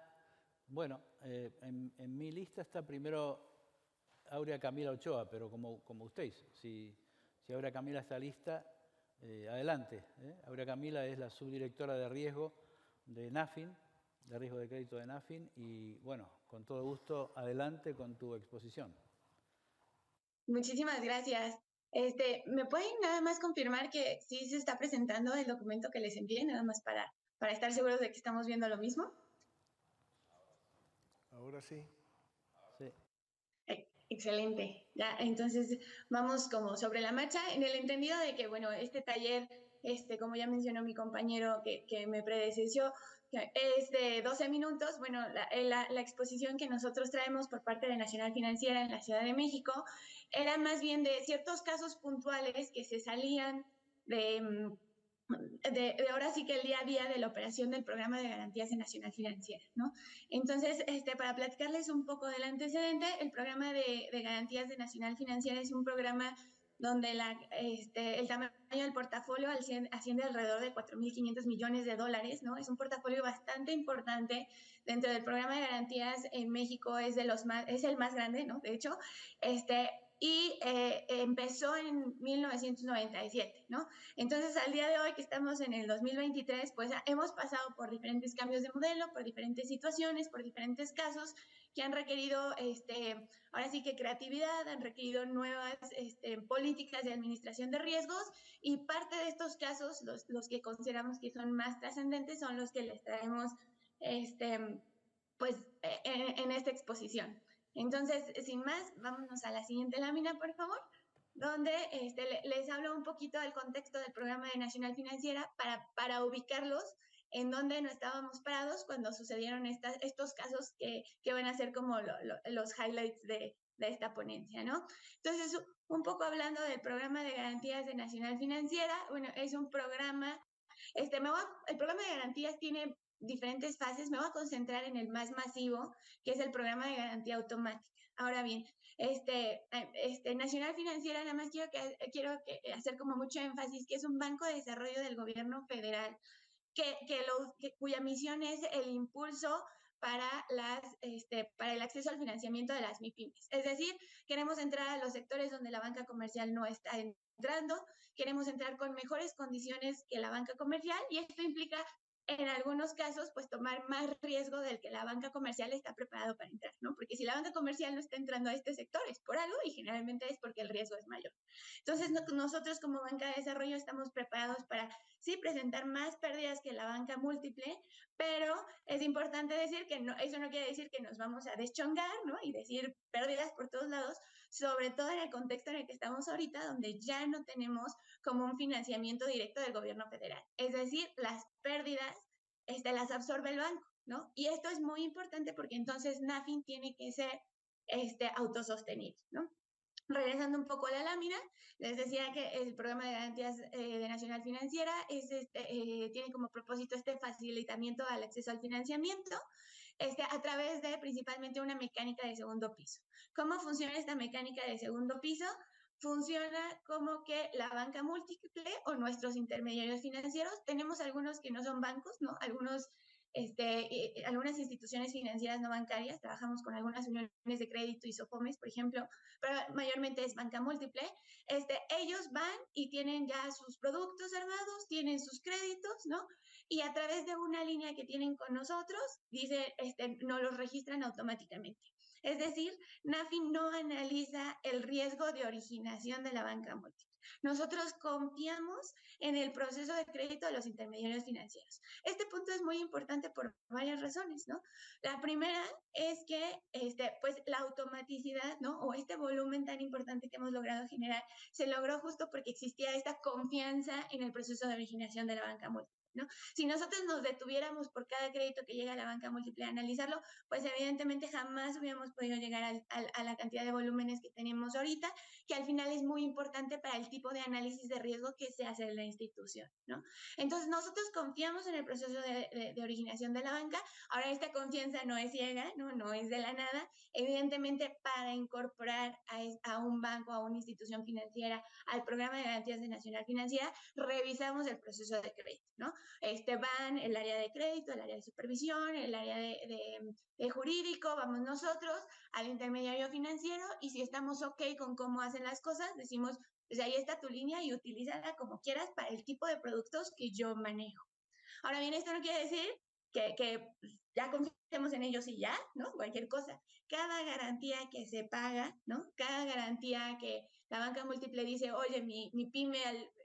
bueno, en mi lista está primero Aurea Camila Ochoa, pero como ustedes, si Aurea Camila está lista, adelante. Aurea Camila es la subdirectora de riesgo de NAFIN, de riesgo de crédito de NAFIN, y bueno, con todo gusto, adelante con tu exposición. Muchísimas gracias. ¿Me pueden nada más confirmar que sí se está presentando el documento que les envié, nada más para estar seguros de que estamos viendo lo mismo? Ahora sí. Sí. Excelente. Ya, entonces vamos como sobre la marcha, en el entendido de que, bueno, este taller, como ya mencionó mi compañero que me predecesió, es de 12 minutos. Bueno, la exposición que nosotros traemos por parte de Nacional Financiera en la Ciudad de México era más bien de ciertos casos puntuales que se salían de ahora sí que el día a día de la operación del programa de garantías de Nacional Financiera, ¿no? Entonces, para platicarles un poco del antecedente, el programa de garantías de Nacional Financiera es un programa donde el tamaño del portafolio asciende alrededor de 4.500 millones de dólares, ¿no? Es un portafolio bastante importante dentro del programa de garantías en México, es el más grande, ¿no? De hecho, y empezó en 1997, ¿no? Entonces, al día de hoy, que estamos en el 2023, pues hemos pasado por diferentes cambios de modelo, por diferentes situaciones, por diferentes casos que han requerido, ahora sí que creatividad, han requerido nuevas políticas de administración de riesgos, y parte de estos casos, los que consideramos que son más trascendentes, son los que les traemos pues, en esta exposición. Entonces, sin más, vámonos a la siguiente lámina, por favor, donde les hablo un poquito del contexto del programa de Nacional Financiera para ubicarlos en donde no estábamos parados cuando sucedieron estos casos que van a ser como los highlights de esta ponencia, ¿no? Entonces, un poco hablando del programa de garantías de Nacional Financiera, bueno, es un programa, el programa de garantías tiene diferentes fases. Me voy a concentrar en el más masivo, que es el programa de garantía automática. Ahora bien, Nacional Financiera, nada más quiero hacer como mucho énfasis, que es un banco de desarrollo del gobierno federal, cuya misión es el impulso para el acceso al financiamiento de las MIPYMES. Es decir, queremos entrar a los sectores donde la banca comercial no está entrando, queremos entrar con mejores condiciones que la banca comercial, y esto implica en algunos casos, pues tomar más riesgo del que la banca comercial está preparado para entrar, ¿no? Porque si la banca comercial no está entrando a este sector es por algo y generalmente es porque el riesgo es mayor. Entonces, nosotros como banca de desarrollo estamos preparados para, sí, presentar más pérdidas que la banca múltiple, pero es importante decir que no, eso no quiere decir que nos vamos a deschongar, ¿no? Y decir pérdidas por todos lados, sobre todo en el contexto en el que estamos ahorita, donde ya no tenemos como un financiamiento directo del gobierno federal. Es decir, las pérdidas las absorbe el banco, ¿no? Y esto es muy importante porque entonces NAFIN tiene que ser autosostenible, ¿no? Regresando un poco a la lámina, les decía que el programa de garantías de Nacional Financiera tiene como propósito este facilitamiento al acceso al financiamiento a través de principalmente una mecánica de segundo piso. ¿Cómo funciona esta mecánica de segundo piso? Funciona como que la banca múltiple o nuestros intermediarios financieros, tenemos algunos que no son bancos, ¿no? Algunas instituciones financieras no bancarias, trabajamos con algunas uniones de crédito y SOFOMES, por ejemplo, pero mayormente es banca múltiple. Ellos van y tienen ya sus productos armados, tienen sus créditos, ¿no? Y a través de una línea que tienen con nosotros, nos los registran automáticamente. Es decir, NAFIN no analiza el riesgo de originación de la banca múltiple. Nosotros confiamos en el proceso de crédito de los intermediarios financieros. Este punto es muy importante por varias razones, ¿no? La primera es que, pues, la automaticidad, ¿no? O este volumen tan importante que hemos logrado generar, se logró justo porque existía esta confianza en el proceso de originación de la banca múltiple, ¿no? Si nosotros nos detuviéramos por cada crédito que llega a la banca múltiple a analizarlo, pues evidentemente jamás hubiéramos podido llegar a la cantidad de volúmenes que tenemos ahorita, que al final es muy importante para el tipo de análisis de riesgo que se hace en la institución, ¿no? Entonces, nosotros confiamos en el proceso de originación de la banca. Ahora, esta confianza no es ciega, ¿no? No es de la nada. Evidentemente, para incorporar a un banco, a una institución financiera, al programa de garantías de Nacional Financiera, revisamos el proceso de crédito, ¿no? Van el área de crédito, el área de supervisión, el área de jurídico, vamos nosotros al intermediario financiero y si estamos ok con cómo hacen las cosas, decimos, pues ahí está tu línea y utilízala como quieras para el tipo de productos que yo manejo. Ahora bien, esto no quiere decir que ya confiemos en ellos y ya, ¿no? Cualquier cosa. Cada garantía que se paga, ¿no? Cada garantía que la banca múltiple dice, oye, mi pyme,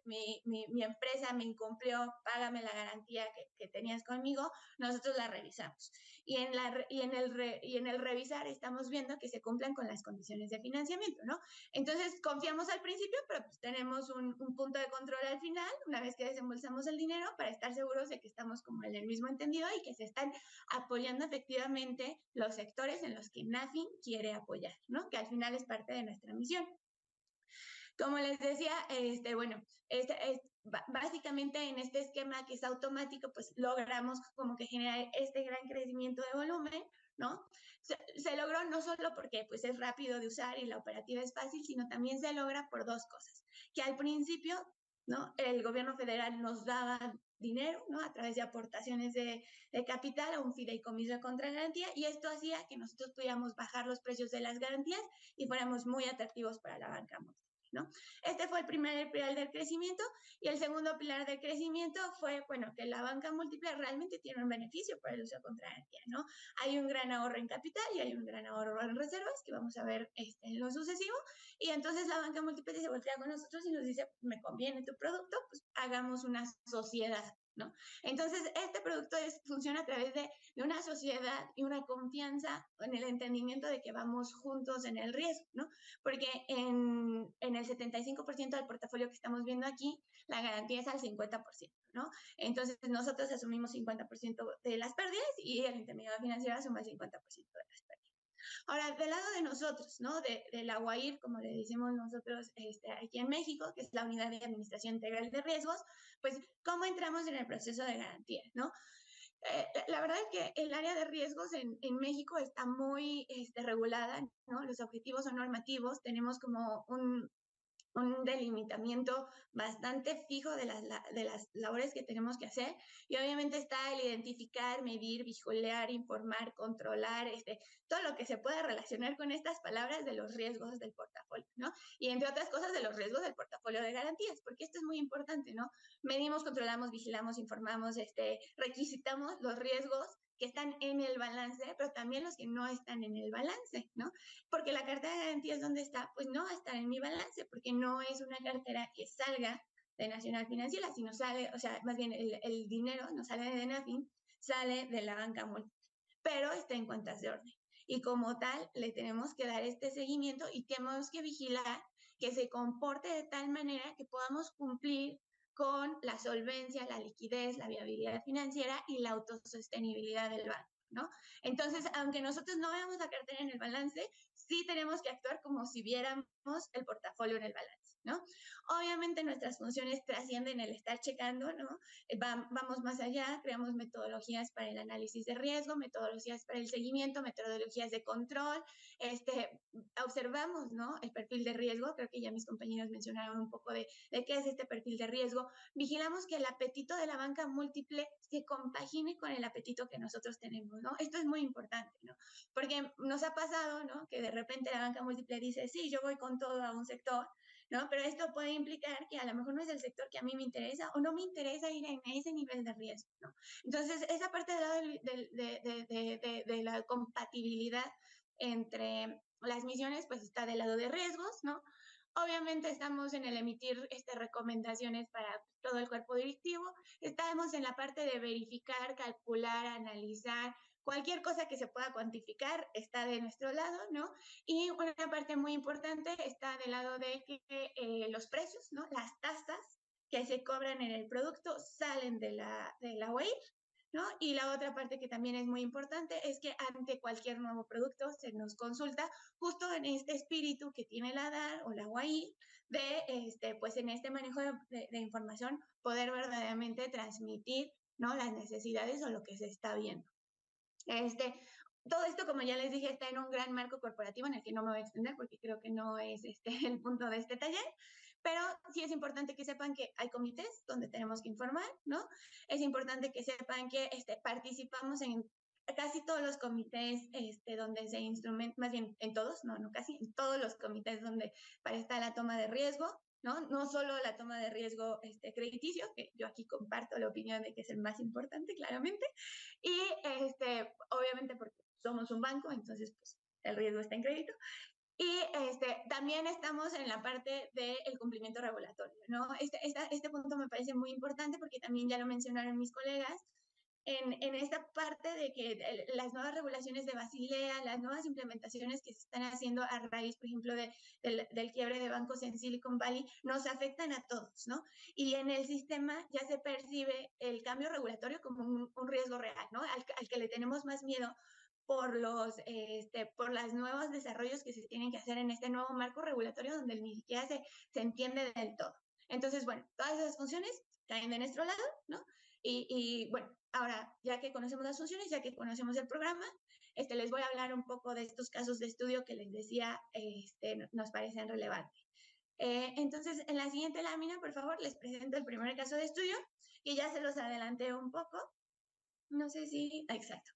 mi empresa me incumplió, págame la garantía que tenías conmigo, nosotros la revisamos. Y en el revisar estamos viendo que se cumplan con las condiciones de financiamiento, ¿no? Entonces, confiamos al principio, pero pues tenemos un punto de control al final, una vez que desembolsamos el dinero, para estar seguros de que estamos como en el mismo entendido y que se están apoyando efectivamente los sectores en los que NAFIN quiere apoyar, ¿no? Que al final es parte de nuestra misión. Como les decía, básicamente en este esquema que es automático, pues logramos como que generar este gran crecimiento de volumen, ¿no? Se logró no solo porque pues es rápido de usar y la operativa es fácil, sino también se logra por dos cosas. Que al principio, ¿no? El gobierno federal nos daba dinero, ¿no? A través de aportaciones de capital a un fideicomiso de contragarantía y esto hacía que nosotros pudiéramos bajar los precios de las garantías y fuéramos muy atractivos para la banca múltiple, ¿no? Este fue el primer pilar del crecimiento y el segundo pilar del crecimiento fue, bueno, que la banca múltiple realmente tiene un beneficio por el uso de contragarantía, ¿no? Hay un gran ahorro en capital y hay un gran ahorro en reservas que vamos a ver en lo sucesivo y entonces la banca múltiple se voltea con nosotros y nos dice, me conviene tu producto, pues hagamos una sociedad, ¿no? Entonces, este producto funciona a través de una sociedad y una confianza en el entendimiento de que vamos juntos en el riesgo, ¿no? Porque en el 75% del portafolio que estamos viendo aquí, la garantía es al 50%, ¿no? Entonces, nosotros asumimos 50% de las pérdidas y el intermediario financiero asume el 50% de las pérdidas. Ahora, del lado de nosotros, ¿no? De la UAIR, como le decimos nosotros aquí en México, que es la Unidad de Administración Integral de Riesgos, pues, ¿cómo entramos en el proceso de garantía, ¿no? La verdad es que el área de riesgos en México está muy regulada, ¿no? Los objetivos son normativos, tenemos como un delimitamiento bastante fijo de las labores que tenemos que hacer, y obviamente está el identificar, medir, vigilar, informar, controlar, todo lo que se pueda relacionar con estas palabras de los riesgos del portafolio, ¿no? Y entre otras cosas de los riesgos del portafolio de garantías, porque esto es muy importante, ¿no? Medimos, controlamos, vigilamos, informamos, requisitamos los riesgos que están en el balance, pero también los que no están en el balance, ¿no? Porque la cartera de garantías, ¿dónde está? Pues no va a estar en mi balance, porque no es una cartera que salga de Nacional Financiera, sino sale, o sea, más bien el dinero no sale de NAFIN, sale de la banca múltiple, pero está en cuentas de orden. Y como tal, le tenemos que dar este seguimiento y tenemos que vigilar que se comporte de tal manera que podamos cumplir con la solvencia, la liquidez, la viabilidad financiera y la autosostenibilidad del banco, ¿no? Entonces, aunque nosotros no veamos la cartera en el balance, sí tenemos que actuar como si viéramos el portafolio en el balance, ¿no? Obviamente nuestras funciones trascienden el estar checando, ¿no? Vamos más allá, creamos metodologías para el análisis de riesgo, metodologías para el seguimiento, metodologías de control, observamos, ¿no? El perfil de riesgo, creo que ya mis compañeros mencionaron un poco de qué es este perfil de riesgo. Vigilamos que el apetito de la banca múltiple se compagine con el apetito que nosotros tenemos, ¿no? Esto es muy importante, ¿no? Porque nos ha pasado, ¿no? Que de repente la banca múltiple dice, sí, yo voy con todo a un sector, ¿no? Pero esto puede implicar que a lo mejor no es el sector que a mí me interesa o no me interesa ir en ese nivel de riesgo, ¿no? Entonces, esa parte de la compatibilidad entre las misiones, pues está del lado de riesgos, ¿no? Obviamente estamos en el emitir recomendaciones para todo el cuerpo directivo, estamos en la parte de verificar, calcular, analizar, cualquier cosa que se pueda cuantificar está de nuestro lado, ¿no? Y una parte muy importante está del lado de que los precios, ¿no? Las tasas que se cobran en el producto salen de la UAIR, ¿no? Y la otra parte que también es muy importante es que ante cualquier nuevo producto se nos consulta justo en este espíritu que tiene la DAR o la UAI de, pues en este manejo de información, poder verdaderamente transmitir, ¿no? Las necesidades o lo que se está viendo. Todo esto, como ya les dije, está en un gran marco corporativo en el que no me voy a extender porque creo que no es el punto de este taller, pero sí es importante que sepan que hay comités donde tenemos que informar, ¿no? Es importante que sepan que participamos en casi todos los comités donde se instrumentan, más bien en todos, no casi, en todos los comités donde para estar la toma de riesgo, ¿no? No solo la toma de riesgo crediticio, que yo aquí comparto la opinión de que es el más importante, claramente, y obviamente porque somos un banco, entonces pues el riesgo está en crédito. Y también estamos en la parte del cumplimiento regulatorio, ¿no? Este punto me parece muy importante porque también ya lo mencionaron mis colegas, en esta parte de que las nuevas regulaciones de Basilea, las nuevas implementaciones que se están haciendo a raíz, por ejemplo, del quiebre de bancos en Silicon Valley, nos afectan a todos, ¿no? Y en el sistema ya se percibe el cambio regulatorio como un riesgo real, ¿no? Al que le tenemos más miedo por los nuevos desarrollos que se tienen que hacer en este nuevo marco regulatorio donde ni siquiera se entiende del todo. Entonces, bueno, todas esas funciones caen de nuestro lado, ¿no? Y bueno, ahora ya que conocemos las funciones, ya que conocemos el programa, les voy a hablar un poco de estos casos de estudio que les decía nos parecen relevantes. Entonces, en la siguiente lámina, por favor, les presento el primer caso de estudio, que ya se los adelanté un poco. No sé si... Exacto.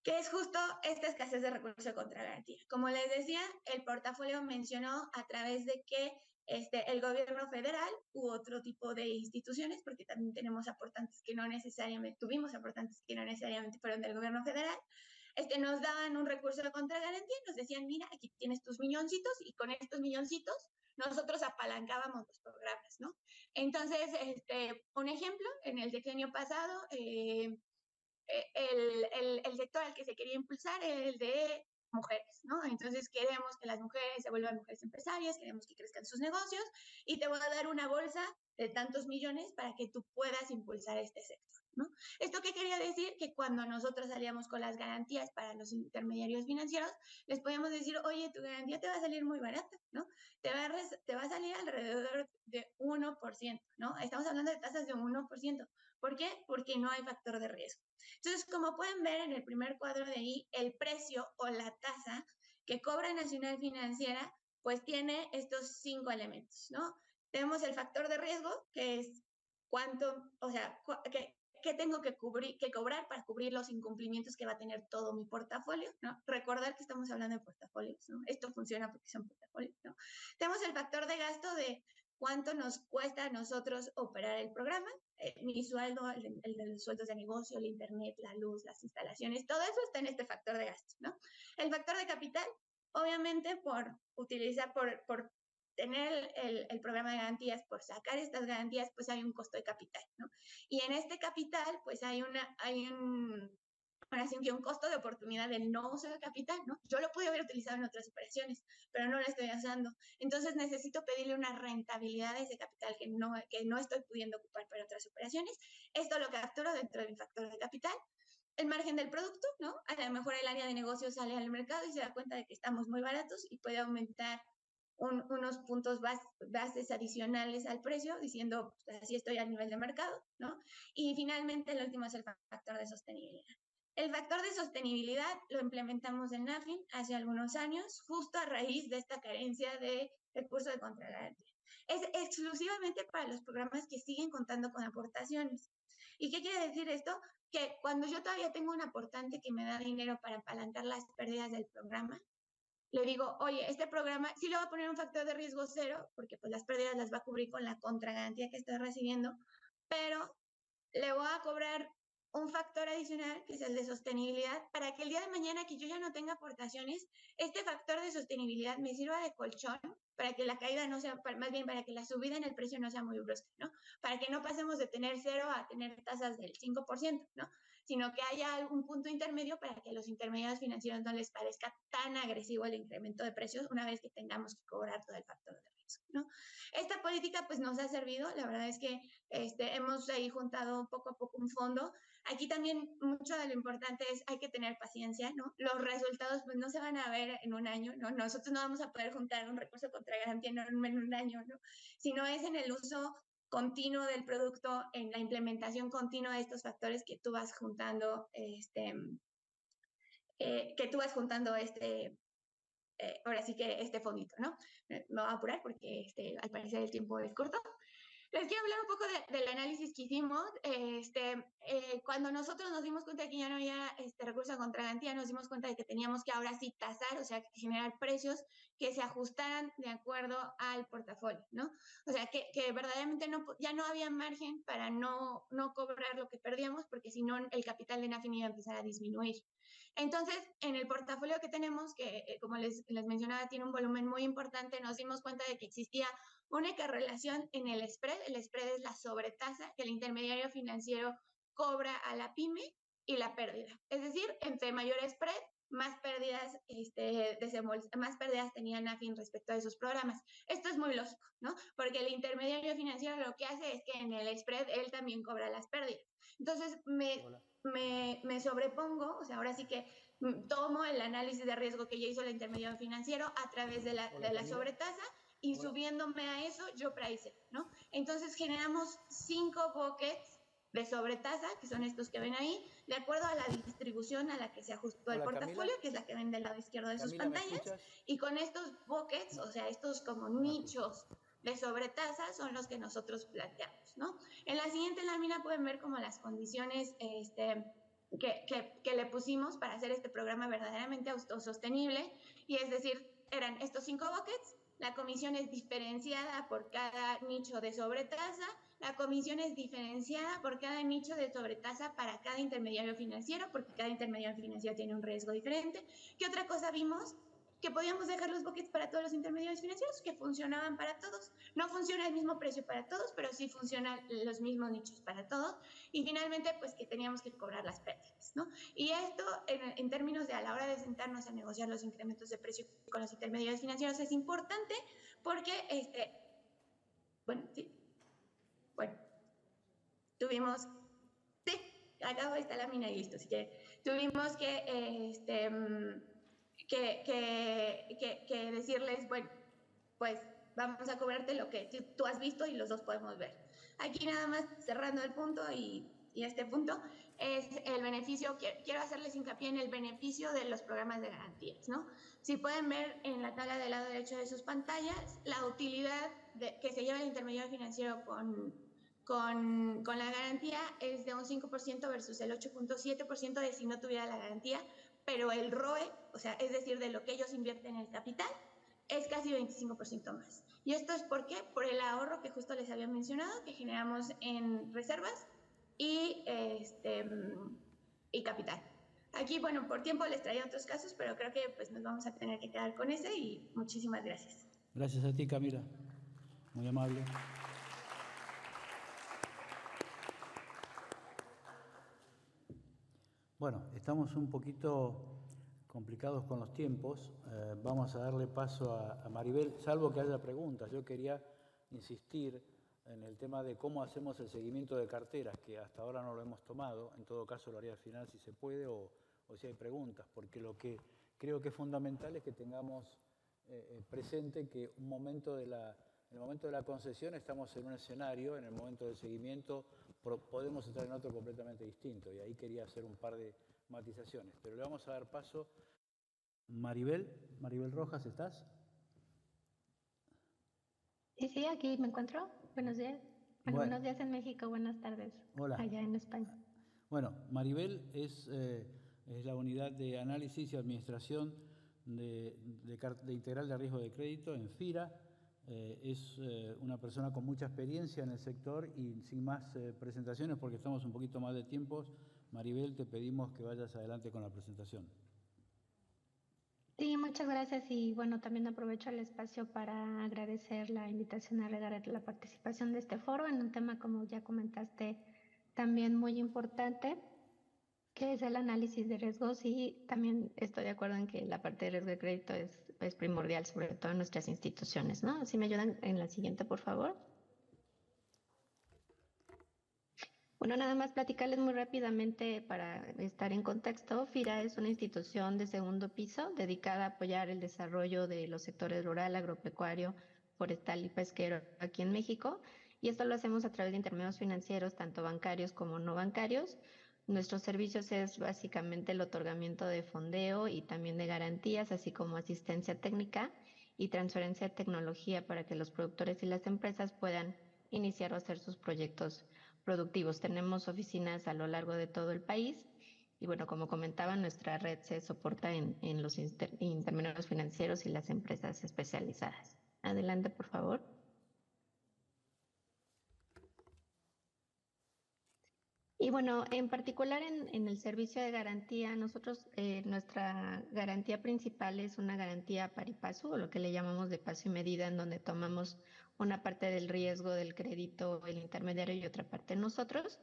Que es justo esta escasez de recursos contra garantía. Como les decía, el portafolio mencionó a través de que el gobierno federal u otro tipo de instituciones, porque también tenemos aportantes que no necesariamente, tuvimos aportantes que no necesariamente fueron del gobierno federal, nos daban un recurso de contragarantía y nos decían, mira, aquí tienes tus milloncitos y con estos milloncitos nosotros apalancábamos los programas, ¿no? Entonces, un ejemplo, en el sexenio pasado, el sector al que se quería impulsar era el de mujeres, ¿no? Entonces queremos que las mujeres se vuelvan mujeres empresarias, queremos que crezcan sus negocios y te voy a dar una bolsa de tantos millones para que tú puedas impulsar este sector, ¿no? ¿Esto qué quería decir? Que cuando nosotros salíamos con las garantías para los intermediarios financieros, les podíamos decir, oye, tu garantía te va a salir muy barata, ¿no? Te va a salir alrededor de 1%, ¿no? Estamos hablando de tasas de 1%. ¿Por qué? Porque no hay factor de riesgo. Entonces, como pueden ver en el primer cuadro de ahí, el precio o la tasa que cobra Nacional Financiera pues tiene estos 5 elementos, ¿no? Tenemos el factor de riesgo, que es cuánto, o sea, qué tengo que cobrar para cubrir los incumplimientos que va a tener todo mi portafolio, ¿no? Recordar que estamos hablando de portafolios, ¿no? Esto funciona porque son portafolios, ¿no? Tenemos el factor de gasto de cuánto nos cuesta a nosotros operar el programa, mi sueldo, el de los sueldos de negocio, el internet, la luz, las instalaciones, todo eso está en este factor de gasto, ¿no? El factor de capital, obviamente por utilizar, por tener el programa de garantías, por sacar estas garantías, pues hay un costo de capital, ¿no? Y en este capital, pues hay un costo de oportunidad de no uso de capital, ¿no? Yo lo pude haber utilizado en otras operaciones, pero no lo estoy usando. Entonces necesito pedirle una rentabilidad de ese capital que no estoy pudiendo ocupar para otras operaciones. Esto lo capturo dentro de mi factor de capital. El margen del producto, ¿no? A lo mejor el área de negocio sale al mercado y se da cuenta de que estamos muy baratos y puede aumentar unos puntos bases adicionales al precio, diciendo, pues, así estoy al nivel de mercado, ¿no? Y finalmente, el último es el factor de sostenibilidad. El factor de sostenibilidad lo implementamos en NAFIN hace algunos años, justo a raíz de esta carencia de recursos de contragarantía. Es exclusivamente para los programas que siguen contando con aportaciones. ¿Y qué quiere decir esto? Que cuando yo todavía tengo un aportante que me da dinero para apalancar las pérdidas del programa, le digo, oye, este programa sí le va a poner un factor de riesgo 0, porque pues las pérdidas las va a cubrir con la contragarantía que estoy recibiendo, pero le voy a cobrar un factor adicional, que es el de sostenibilidad, para que el día de mañana que yo ya no tenga aportaciones, este factor de sostenibilidad me sirva de colchón para que la caída no sea, más bien para que la subida en el precio no sea muy brusca, ¿no? Para que no pasemos de tener 0 a tener tasas del 5%, ¿no? Sino que haya algún punto intermedio para que a los intermediarios financieros no les parezca tan agresivo el incremento de precios una vez que tengamos que cobrar todo el factor de riesgo, ¿no? Esta política pues nos ha servido, la verdad es que hemos ahí juntado poco a poco un fondo. Aquí también mucho de lo importante es hay que tener paciencia, ¿no? Los resultados pues no se van a ver en un año, ¿no? Nosotros no vamos a poder juntar un recurso contra garantía enorme en un año, ¿no? Sino es en el uso continuo del producto, en la implementación continua de estos factores que tú vas juntando, ahora sí que este fondito, ¿no? Me voy a apurar porque al parecer el tiempo es corto. Les quiero hablar un poco del análisis que hicimos. Cuando nosotros nos dimos cuenta de que ya no había recurso a contragarantía, nos dimos cuenta de que teníamos que ahora sí tasar, o sea, generar precios que se ajustaran de acuerdo al portafolio, ¿no? O sea, que verdaderamente ya no había margen para no cobrar lo que perdíamos, porque si no, el capital de NAFIN iba a empezar a disminuir. Entonces, en el portafolio que tenemos, que como les mencionaba, tiene un volumen muy importante, nos dimos cuenta de que existía única relación en el spread. El spread es la sobretasa que el intermediario financiero cobra a la pyme y la pérdida. Es decir, entre mayor spread, más pérdidas, más pérdidas tenía NAFIN respecto a esos programas. Esto es muy lógico, ¿no? Porque el intermediario financiero lo que hace es que en el spread él también cobra las pérdidas. Entonces, me sobrepongo, o sea, ahora sí que tomo el análisis de riesgo que ya hizo el intermediario financiero a través de la sobretasa y subiéndome a eso, yo price, ¿no? Entonces generamos 5 buckets de sobretasa, que son estos que ven ahí, de acuerdo a la distribución a la que se ajustó el portafolio, Camila, que es la que ven del lado izquierdo de sus pantallas, y con estos buckets, o sea, estos como nichos de sobretasa son los que nosotros planteamos, ¿no? En la siguiente lámina pueden ver como las condiciones que le pusimos para hacer este programa verdaderamente autosostenible, y es decir, eran estos 5 buckets. La comisión es diferenciada por cada nicho de sobretasa. La comisión es diferenciada por cada nicho de sobretasa para cada intermediario financiero, porque cada intermediario financiero tiene un riesgo diferente. ¿Qué otra cosa vimos? Que podíamos dejar los buckets para todos los intermediarios financieros, que funcionaban para todos. No funciona el mismo precio para todos, pero sí funcionan los mismos nichos para todos. Y finalmente, pues que teníamos que cobrar las pérdidas, ¿no? Y esto, en términos de a la hora de sentarnos a negociar los incrementos de precio con los intermediarios financieros, es importante porque, tuvimos, sí, acabo esta lámina y listo, si quieren. Tuvimos que decirles, bueno, pues vamos a cobrarte lo que tú has visto y los dos podemos ver. Aquí nada más cerrando el punto y y este punto, es el beneficio, quiero hacerles hincapié en el beneficio de los programas de garantías, ¿no? Si pueden ver en la tabla del lado derecho de sus pantallas, la utilidad que se lleva el intermediario financiero con la garantía es de un 5% versus el 8.7% de si no tuviera la garantía, pero el ROE, o sea, es decir, de lo que ellos invierten en el capital, es casi 25% más. ¿Y esto es por qué? Por el ahorro que justo les había mencionado, que generamos en reservas y capital. Aquí, bueno, por tiempo les traía otros casos, pero creo que pues nos vamos a tener que quedar con ese y muchísimas gracias. Gracias a ti, Camila. Muy amable. Bueno, estamos un poquito complicados con los tiempos. Vamos a darle paso a Maribel, salvo que haya preguntas. Yo quería insistir en el tema de cómo hacemos el seguimiento de carteras, que hasta ahora no lo hemos tomado. En todo caso, lo haría al final si se puede o si hay preguntas, porque lo que creo que es fundamental es que tengamos presente que en el momento de la concesión estamos en un escenario, en el momento del seguimiento podemos estar en otro completamente distinto, y ahí quería hacer un par de matizaciones. Pero le vamos a dar paso. Maribel Rojas, ¿estás? Sí, aquí me encuentro. Buenos días. Bueno, buenos días en México, buenas tardes. Hola. Allá en España. Bueno, Maribel es la unidad de análisis y administración de integral de riesgo de crédito en FIRA. Es una persona con mucha experiencia en el sector y sin más presentaciones, porque estamos un poquito más de tiempos, Maribel, te pedimos que vayas adelante con la presentación. Sí, muchas gracias y bueno, también aprovecho el espacio para agradecer la invitación a regar la participación de este foro en un tema, como ya comentaste, también muy importante, que es el análisis de riesgos, y también estoy de acuerdo en que la parte de riesgo de crédito es primordial, sobre todo en nuestras instituciones, ¿no? Si me ayudan en la siguiente, por favor. Bueno, nada más platicarles muy rápidamente para estar en contexto. FIRA es una institución de segundo piso dedicada a apoyar el desarrollo de los sectores rural, agropecuario, forestal y pesquero aquí en México. Y esto lo hacemos a través de intermediarios financieros, tanto bancarios como no bancarios. Nuestros servicios es básicamente el otorgamiento de fondeo y también de garantías, así como asistencia técnica y transferencia de tecnología para que los productores y las empresas puedan iniciar o hacer sus proyectos productivos. Tenemos oficinas a lo largo de todo el país y bueno, como comentaba, nuestra red se soporta en los intermediarios financieros y las empresas especializadas. Adelante, por favor. Y bueno, en particular en el servicio de garantía, nosotros, nuestra garantía principal es una garantía pari passu, o lo que le llamamos de paso y medida, en donde tomamos una parte del riesgo del crédito, el intermediario, y otra parte nosotros.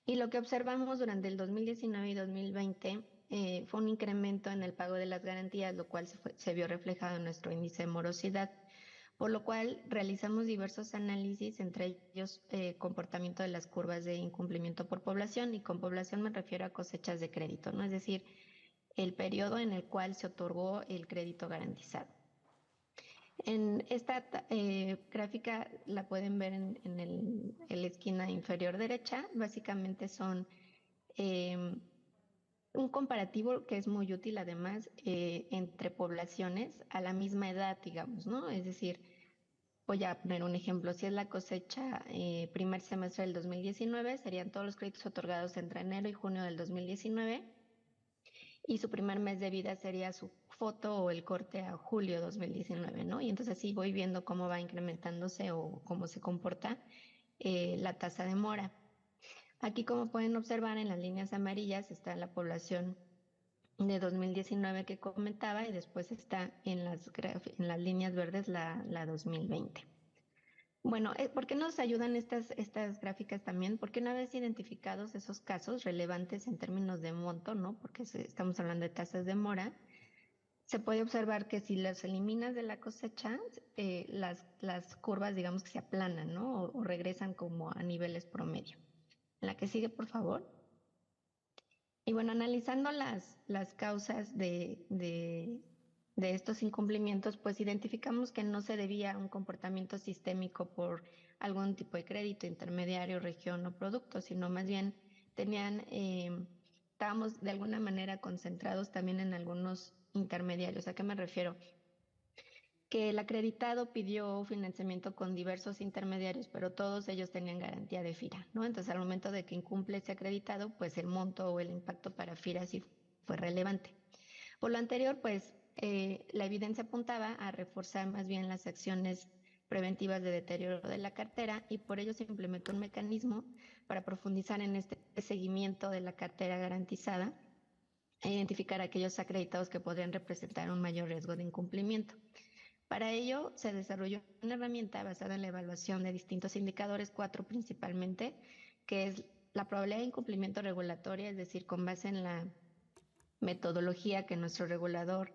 Y lo que observamos durante el 2019 y 2020 fue un incremento en el pago de las garantías, lo cual se vio reflejado en nuestro índice de morosidad, por lo cual realizamos diversos análisis, entre ellos comportamiento de las curvas de incumplimiento por población, y con población me refiero a cosechas de crédito, ¿no? Es decir, el periodo en el cual se otorgó el crédito garantizado. En esta gráfica la pueden ver en la esquina inferior derecha. Básicamente son un comparativo que es muy útil además entre poblaciones a la misma edad, digamos, ¿no? Es decir, voy a poner un ejemplo. Si es la cosecha primer semestre del 2019, serían todos los créditos otorgados entre enero y junio del 2019. Y su primer mes de vida sería su foto o el corte a julio 2019, ¿no? Y entonces así voy viendo cómo va incrementándose o cómo se comporta la tasa de mora. Aquí, como pueden observar, en las líneas amarillas está la población de 2019 que comentaba, y después está en las líneas verdes la 2020. Bueno, ¿por qué nos ayudan estas gráficas también? Porque una vez identificados esos casos relevantes en términos de monto, ¿no? Porque estamos hablando de tasas de mora, se puede observar que si las eliminas de la cosecha, las curvas, digamos que se aplanan, ¿no? O regresan como a niveles promedio. La que sigue, por favor. Y bueno, analizando las causas de de estos incumplimientos, pues identificamos que no se debía a un comportamiento sistémico por algún tipo de crédito, intermediario, región o producto, sino más bien estábamos de alguna manera concentrados también en algunos intermediarios. ¿A qué me refiero? Que el acreditado pidió financiamiento con diversos intermediarios, pero todos ellos tenían garantía de FIRA, ¿no? Entonces, al momento de que incumple ese acreditado, pues el monto o el impacto para FIRA sí fue relevante. Por lo anterior, pues la evidencia apuntaba a reforzar más bien las acciones preventivas de deterioro de la cartera y por ello se implementó un mecanismo para profundizar en este seguimiento de la cartera garantizada e identificar aquellos acreditados que podrían representar un mayor riesgo de incumplimiento. Para ello, se desarrolló una herramienta basada en la evaluación de distintos indicadores, 4 principalmente, que es la probabilidad de incumplimiento regulatoria, es decir, con base en la metodología que nuestro regulador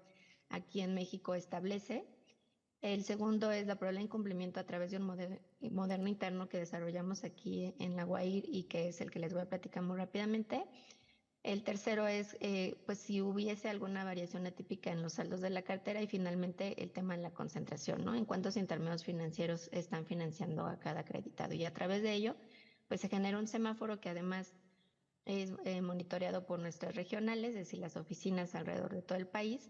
aquí en México establece. El segundo es la probabilidad de incumplimiento a través de un moderno interno que desarrollamos aquí en la UAIR y que es el que les voy a platicar muy rápidamente. El tercero es, pues, si hubiese alguna variación atípica en los saldos de la cartera y finalmente el tema de la concentración, ¿no? En cuántos intermediarios financieros están financiando a cada acreditado y a través de ello, pues se genera un semáforo que además es monitoreado por nuestras regionales, es decir, las oficinas alrededor de todo el país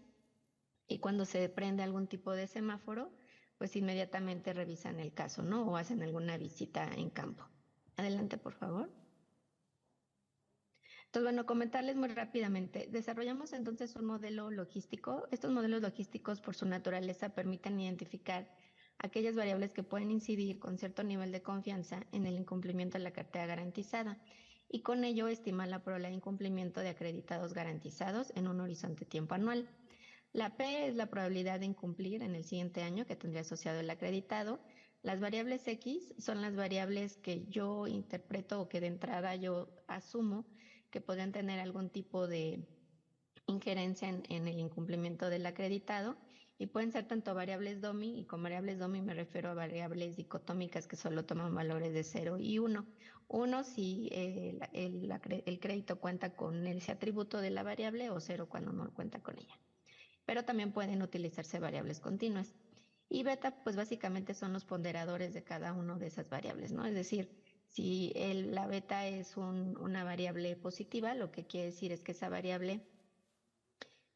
y cuando se prende algún tipo de semáforo, pues inmediatamente revisan el caso, ¿no? O hacen alguna visita en campo. Adelante, por favor. Entonces, bueno, comentarles muy rápidamente. Desarrollamos entonces un modelo logístico. Estos modelos logísticos, por su naturaleza, permiten identificar aquellas variables que pueden incidir con cierto nivel de confianza en el incumplimiento de la cartera garantizada y con ello estimar la probabilidad de incumplimiento de acreditados garantizados en un horizonte de tiempo anual. La P es la probabilidad de incumplir en el siguiente año que tendría asociado el acreditado. Las variables X son las variables que yo interpreto o que de entrada yo asumo que podrían tener algún tipo de injerencia en el incumplimiento del acreditado y pueden ser tanto variables DOMI, y con variables DOMI me refiero a variables dicotómicas que solo toman valores de 0 y 1. 1 si el crédito cuenta con ese atributo de la variable o 0 cuando no cuenta con ella. Pero también pueden utilizarse variables continuas. Y beta, pues básicamente son los ponderadores de cada una de esas variables, ¿no? Es decir, si la beta es una variable positiva, lo que quiere decir es que esa variable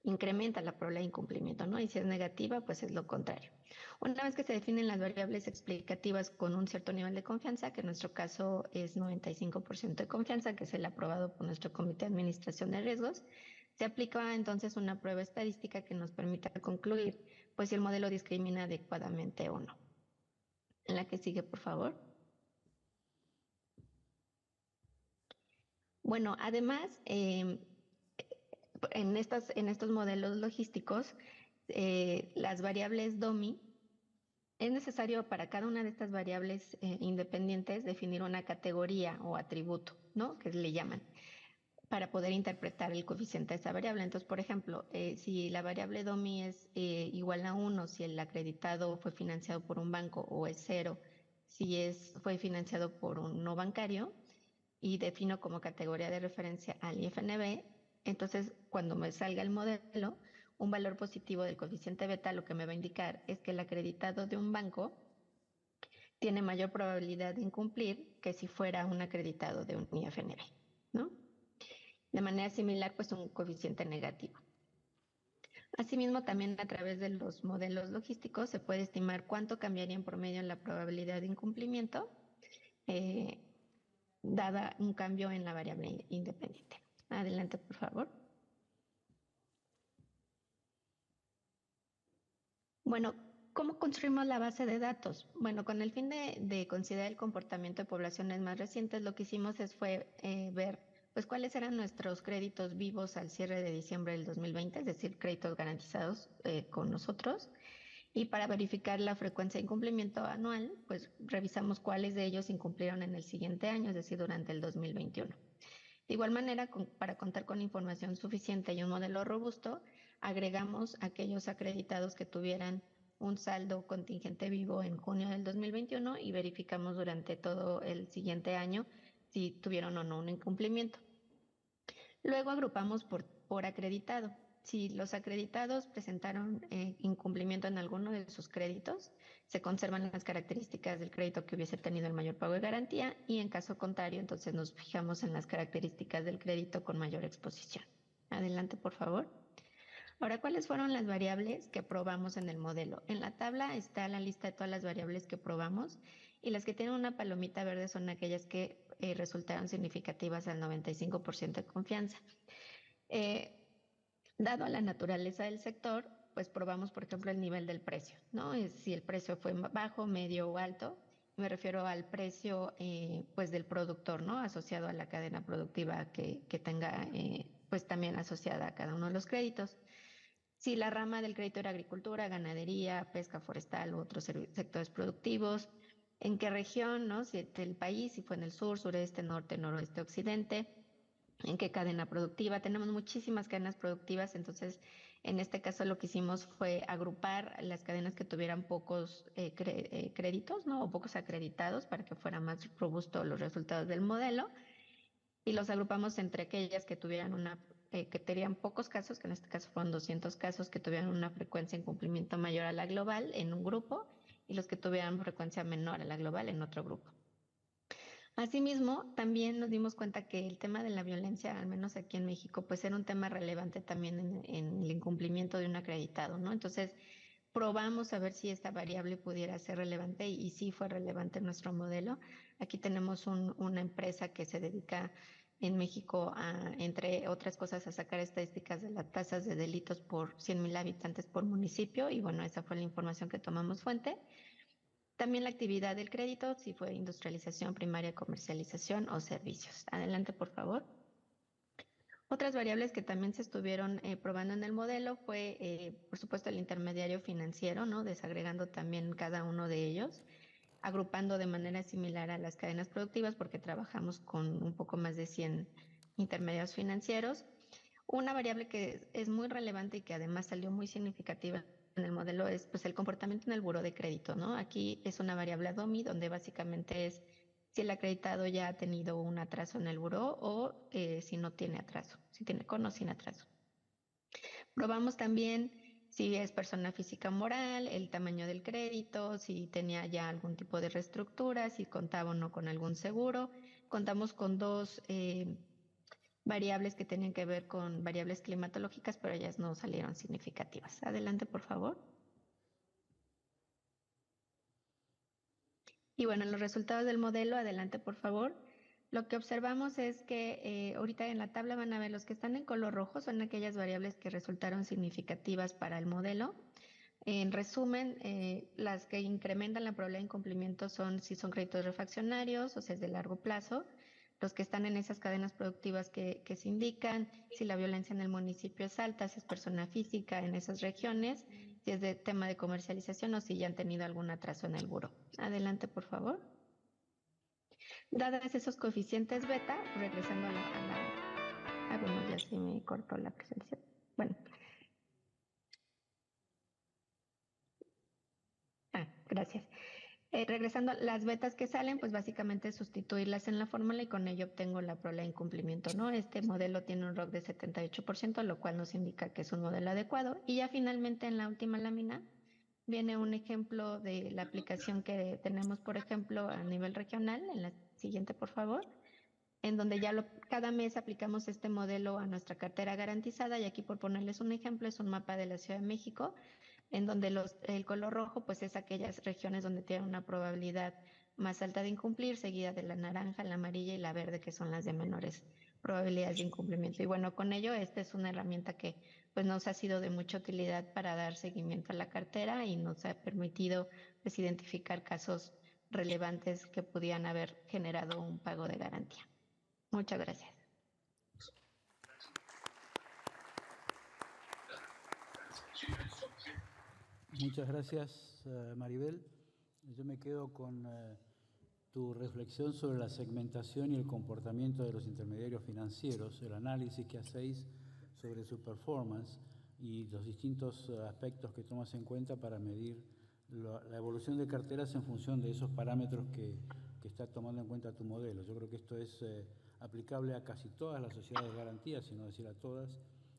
incrementa la probabilidad de incumplimiento, ¿no? Y si es negativa, pues es lo contrario. Una vez que se definen las variables explicativas con un cierto nivel de confianza, que en nuestro caso es 95% de confianza, que es el aprobado por nuestro Comité de Administración de Riesgos, se aplica entonces una prueba estadística que nos permita concluir pues si el modelo discrimina adecuadamente o no. En la que sigue, por favor. Bueno, además, en estos modelos logísticos, las variables DOMI, es necesario para cada una de estas variables independientes definir una categoría o atributo, ¿no? Que le llaman, para poder interpretar el coeficiente de esa variable. Entonces, por ejemplo, si la variable DOMI es igual a 1, si el acreditado fue financiado por un banco, o es 0, si fue financiado por un no bancario, y defino como categoría de referencia al IFNB, entonces cuando me salga el modelo, un valor positivo del coeficiente beta lo que me va a indicar es que el acreditado de un banco tiene mayor probabilidad de incumplir que si fuera un acreditado de un IFNB, ¿no? De manera similar, pues un coeficiente negativo. Asimismo, también a través de los modelos logísticos se puede estimar cuánto cambiaría en promedio la probabilidad de incumplimiento dada un cambio en la variable independiente. Adelante, por favor. Bueno, ¿cómo construimos la base de datos? Bueno, con el fin de considerar el comportamiento de poblaciones más recientes, lo que hicimos fue ver pues cuáles eran nuestros créditos vivos al cierre de diciembre del 2020, es decir, créditos garantizados con nosotros. Y para verificar la frecuencia de incumplimiento anual, pues revisamos cuáles de ellos incumplieron en el siguiente año, es decir, durante el 2021. De igual manera, para contar con información suficiente y un modelo robusto, agregamos aquellos acreditados que tuvieran un saldo contingente vivo en junio del 2021 y verificamos durante todo el siguiente año si tuvieron o no un incumplimiento. Luego agrupamos por acreditado. si los acreditados presentaron incumplimiento en alguno de sus créditos, se conservan las características del crédito que hubiese tenido el mayor pago de garantía y en caso contrario, entonces nos fijamos en las características del crédito con mayor exposición. Adelante, por favor. Ahora, ¿cuáles fueron las variables que probamos en el modelo? En la tabla está la lista de todas las variables que probamos y las que tienen una palomita verde son aquellas que resultaron significativas al 95% de confianza. Dado la naturaleza del sector, pues probamos, por ejemplo, el nivel del precio, ¿no? Si el precio fue bajo, medio o alto. Me refiero al precio, pues, del productor, ¿no? Asociado a la cadena productiva que tenga, pues, también asociada a cada uno de los créditos. Si la rama del crédito era agricultura, ganadería, pesca forestal u otros sectores productivos, en qué región, ¿no? Si del país, si fue en el sur, sureste, norte, noroeste, occidente, en qué cadena productiva. Tenemos muchísimas cadenas productivas, entonces en este caso lo que hicimos fue agrupar las cadenas que tuvieran pocos créditos, ¿no? O pocos acreditados para que fueran más robustos los resultados del modelo y los agrupamos entre aquellas que tuvieran que tenían pocos casos, que en este caso fueron 200 casos, que tuvieran una frecuencia de incumplimiento mayor a la global en un grupo y los que tuvieran frecuencia menor a la global en otro grupo. Asimismo, también nos dimos cuenta que el tema de la violencia, al menos aquí en México, pues era un tema relevante también en el incumplimiento de un acreditado, ¿no? Entonces, probamos a ver si esta variable pudiera ser relevante y sí fue relevante en nuestro modelo. Aquí tenemos una empresa que se dedica en México a, entre otras cosas, a sacar estadísticas de las tasas de delitos por 100,000 habitantes por municipio y bueno, esa fue la información que tomamos fuente. También la actividad del crédito, si fue industrialización, primaria, comercialización o servicios. Adelante, por favor. Otras variables que también se estuvieron probando en el modelo fue, por supuesto, el intermediario financiero, ¿no? Desagregando también cada uno de ellos, agrupando de manera similar a las cadenas productivas porque trabajamos con un poco más de 100 intermediarios financieros. Una variable que es muy relevante y que además salió muy significativa en el modelo es pues el comportamiento en el buró de crédito, ¿no? Aquí es una variable DOMI donde básicamente es si el acreditado ya ha tenido un atraso en el buró o si no tiene atraso, si tiene con o sin atraso. Probamos también si es persona física o moral, el tamaño del crédito, si tenía ya algún tipo de reestructura, si contaba o no con algún seguro. Contamos con dos variables que tenían que ver con variables climatológicas, pero ellas no salieron significativas. Adelante, por favor. Y bueno, los resultados del modelo, adelante, por favor. Lo que observamos es que ahorita en la tabla van a ver los que están en color rojo son aquellas variables que resultaron significativas para el modelo. En resumen, las que incrementan la probabilidad de incumplimiento son si son créditos refaccionarios, o sea, es de largo plazo, los que están en esas cadenas productivas que se indican, si la violencia en el municipio es alta, si es persona física en esas regiones, si es de tema de comercialización o si ya han tenido algún atraso en el buró. Adelante, por favor. Dadas esos coeficientes beta, regresando a la bueno, ya se me cortó la presentación. Bueno. Gracias. Regresando a las betas que salen, pues básicamente sustituirlas en la fórmula y con ello obtengo la probabilidad de incumplimiento, ¿no? Este modelo tiene un ROC de 78%, lo cual nos indica que es un modelo adecuado. Y ya finalmente en la última lámina viene un ejemplo de la aplicación que tenemos, por ejemplo, a nivel regional. En la siguiente, por favor. En donde ya cada mes aplicamos este modelo a nuestra cartera garantizada. Y aquí, por ponerles un ejemplo, es un mapa de la Ciudad de México, en donde el color rojo pues es aquellas regiones donde tienen una probabilidad más alta de incumplir, seguida de la naranja, la amarilla y la verde, que son las de menores probabilidades de incumplimiento. Y bueno, con ello, esta es una herramienta que pues nos ha sido de mucha utilidad para dar seguimiento a la cartera y nos ha permitido pues identificar casos relevantes que pudieran haber generado un pago de garantía. Muchas gracias. Muchas gracias, Maribel. Yo me quedo con tu reflexión sobre la segmentación y el comportamiento de los intermediarios financieros, el análisis que hacéis sobre su performance y los distintos aspectos que tomas en cuenta para medir la evolución de carteras en función de esos parámetros que está tomando en cuenta tu modelo. Yo creo que esto es aplicable a casi todas las sociedades de garantía, si no decir a todas,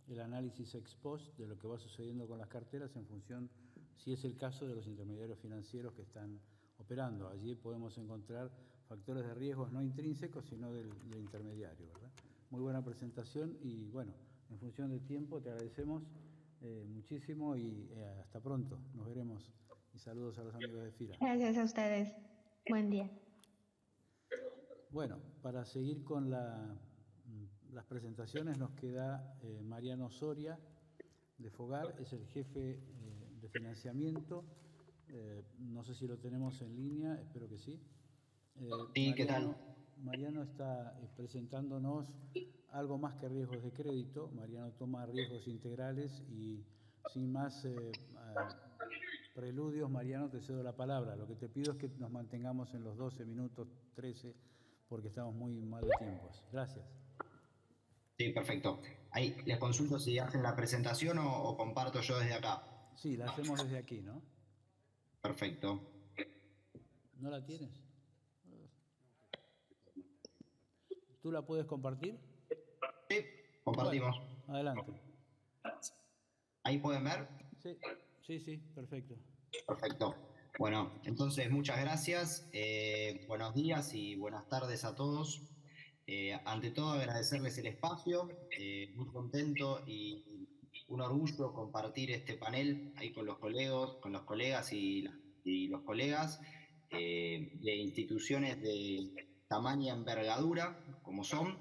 el análisis ex post de lo que va sucediendo con las carteras en función, si es el caso, de los intermediarios financieros que están operando. Allí podemos encontrar factores de riesgos no intrínsecos, sino del intermediario, ¿verdad? Muy buena presentación y, bueno, en función del tiempo te agradecemos muchísimo y hasta pronto. Nos veremos y saludos a los amigos de FIRA. Gracias a ustedes. Buen día. Bueno, para seguir con las presentaciones nos queda Mariano Soria de FOGAR, es el jefe de financiamiento. No sé si lo tenemos en línea, espero que sí. Sí, ¿qué tal? Mariano está presentándonos algo más que riesgos de crédito. Mariano toma riesgos integrales y sin más preludios, Mariano, te cedo la palabra. Lo que te pido es que nos mantengamos en los 12 minutos, 13, porque estamos muy mal de tiempos. Gracias. Sí, perfecto. Ahí les consulto si hacen la presentación o comparto yo desde acá. Sí, la hacemos desde aquí, ¿no? Perfecto. ¿No la tienes? ¿Tú la puedes compartir? Sí, compartimos. Bueno, adelante. ¿Ahí pueden ver? Sí, perfecto. Perfecto. Bueno, entonces muchas gracias. Buenos días y buenas tardes a todos. Ante todo agradecerles el espacio, muy contento y un orgullo compartir este panel ahí con los colegas y los colegas de instituciones de tamaña envergadura como son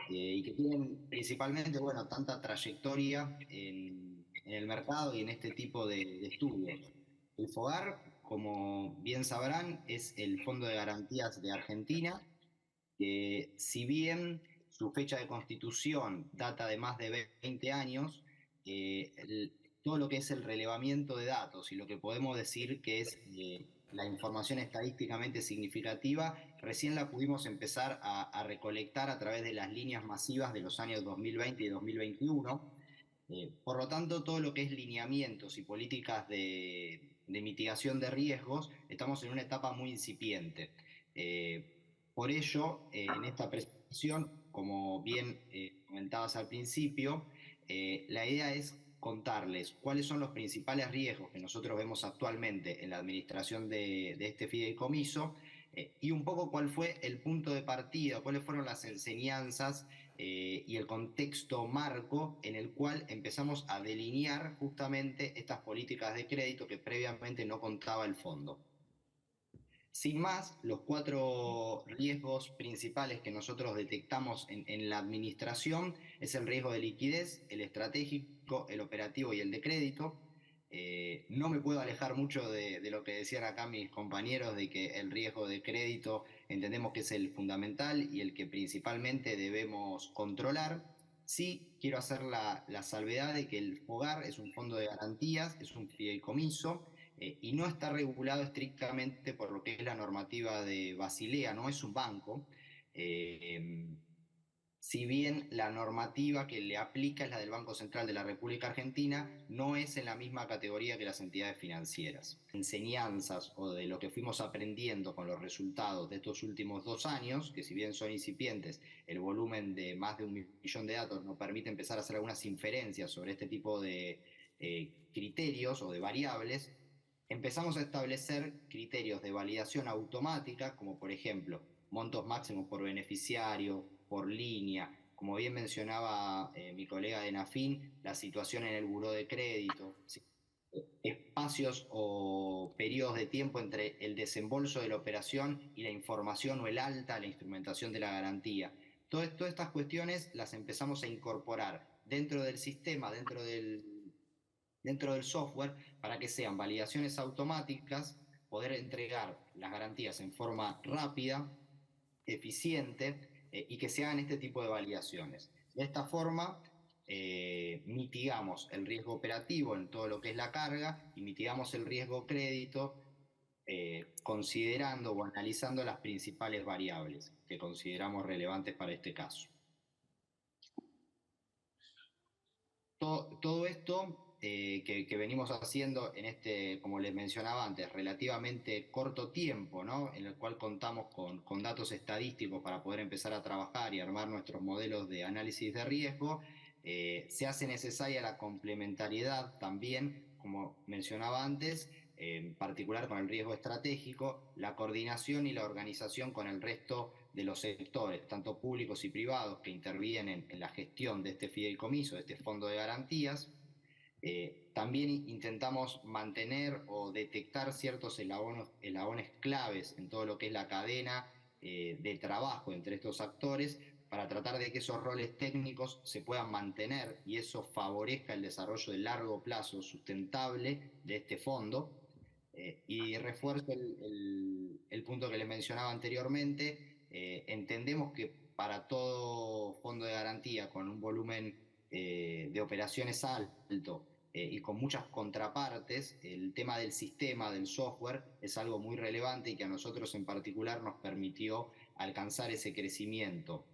y que tienen principalmente, bueno, tanta trayectoria en el mercado y en este tipo de estudios. El FOGAR, como bien sabrán, es el Fondo de Garantías de Argentina, que si bien su fecha de constitución data de más de 20 años, todo lo que es el relevamiento de datos y lo que podemos decir que es la información estadísticamente significativa, recién la pudimos empezar a recolectar a través de las líneas masivas de los años 2020 y 2021. Por lo tanto, todo lo que es lineamientos y políticas de mitigación de riesgos, estamos en una etapa muy incipiente. Por ello, en esta presentación, como bien comentabas al principio, la idea es contarles cuáles son los principales riesgos que nosotros vemos actualmente en la administración de este fideicomiso y un poco cuál fue el punto de partida, cuáles fueron las enseñanzas y el contexto marco en el cual empezamos a delinear justamente estas políticas de crédito que previamente no contaba el fondo. Sin más, los 4 riesgos principales que nosotros detectamos en la administración es el riesgo de liquidez, el estratégico, el operativo y el de crédito. No me puedo alejar mucho de lo que decían acá mis compañeros, de que el riesgo de crédito entendemos que es el fundamental y el que principalmente debemos controlar. Sí, quiero hacer la salvedad de que el FOGAR es un fondo de garantías, es un fideicomiso, y no está regulado estrictamente por lo que es la normativa de Basilea, no es un banco, si bien la normativa que le aplica es la del Banco Central de la República Argentina, no es en la misma categoría que las entidades financieras. Enseñanzas o de lo que fuimos aprendiendo con los resultados de estos últimos 2 años, que si bien son incipientes, el volumen de más de 1 millón de datos nos permite empezar a hacer algunas inferencias sobre este tipo de criterios o de variables. Empezamos a establecer criterios de validación automática, como por ejemplo montos máximos por beneficiario, por línea, como bien mencionaba mi colega de Nafin, la situación en el buró de crédito, ¿sí? Espacios o periodos de tiempo entre el desembolso de la operación y la información o el alta a la instrumentación de la garantía. Todas estas cuestiones las empezamos a incorporar dentro del sistema, dentro del software, para que sean validaciones automáticas, poder entregar las garantías en forma rápida, eficiente y que se hagan este tipo de validaciones. De esta forma, mitigamos el riesgo operativo en todo lo que es la carga y mitigamos el riesgo crédito considerando o analizando las principales variables que consideramos relevantes para este caso. Todo esto que venimos haciendo en este, como les mencionaba antes, relativamente corto tiempo, ¿no? En el cual contamos con datos estadísticos para poder empezar a trabajar y armar nuestros modelos de análisis de riesgo, Se hace necesaria la complementariedad también, como mencionaba antes, en particular con el riesgo estratégico, la coordinación y la organización con el resto de los sectores, tanto públicos y privados, que intervienen en la gestión de este fideicomiso, de este fondo de garantías. También intentamos mantener o detectar ciertos eslabones claves en todo lo que es la cadena de trabajo entre estos actores para tratar de que esos roles técnicos se puedan mantener y eso favorezca el desarrollo de largo plazo sustentable de este fondo. Y refuerzo el punto que les mencionaba anteriormente. Entendemos que para todo fondo de garantía con un volumen de operaciones alto y con muchas contrapartes, el tema del sistema, del software, es algo muy relevante y que a nosotros en particular nos permitió alcanzar ese crecimiento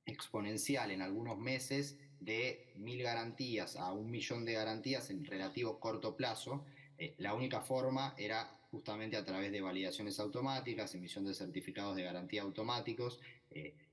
exponencial en algunos meses de 1000 garantías a 1 millón de garantías en relativo corto plazo. La única forma era justamente a través de validaciones automáticas, emisión de certificados de garantía automáticos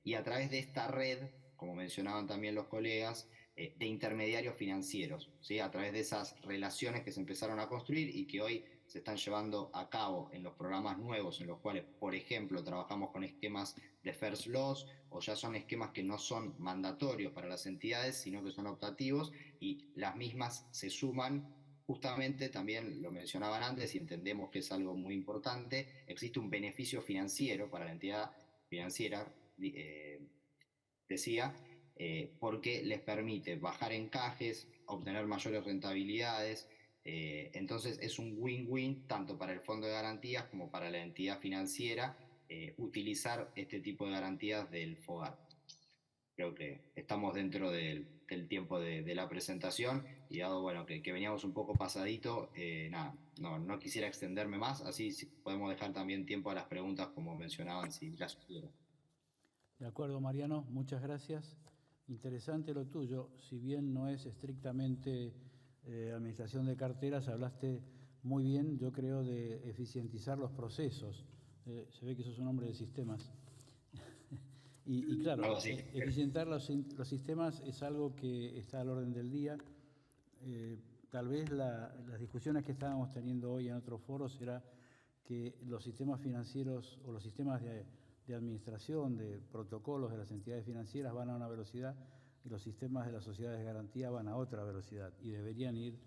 y a través de esta red, como mencionaban también los colegas, de intermediarios financieros, ¿sí? A través de esas relaciones que se empezaron a construir y que hoy se están llevando a cabo en los programas nuevos en los cuales, por ejemplo, trabajamos con esquemas de first loss o ya son esquemas que no son mandatorios para las entidades, sino que son optativos y las mismas se suman. Justamente, también lo mencionaban antes y entendemos que es algo muy importante, existe un beneficio financiero para la entidad financiera, decía, porque les permite bajar encajes, obtener mayores rentabilidades. Entonces es un win-win tanto para el fondo de garantías como para la entidad financiera utilizar este tipo de garantías del FOGAR. Creo que estamos dentro del tiempo de la presentación y dado bueno, que veníamos un poco pasadito, nada, no quisiera extenderme más, así podemos dejar también tiempo a las preguntas como mencionaban, si las quieren. De acuerdo, Mariano, muchas gracias. Interesante lo tuyo, si bien no es estrictamente administración de carteras, hablaste muy bien, yo creo, de eficientizar los procesos. Se ve que sos un hombre de sistemas. y claro, eficientar los sistemas es algo que está al orden del día. Tal vez las discusiones que estábamos teniendo hoy en otros foros era que los sistemas financieros o los sistemas de administración, de protocolos de las entidades financieras van a una velocidad y los sistemas de las sociedades de garantía van a otra velocidad y deberían ir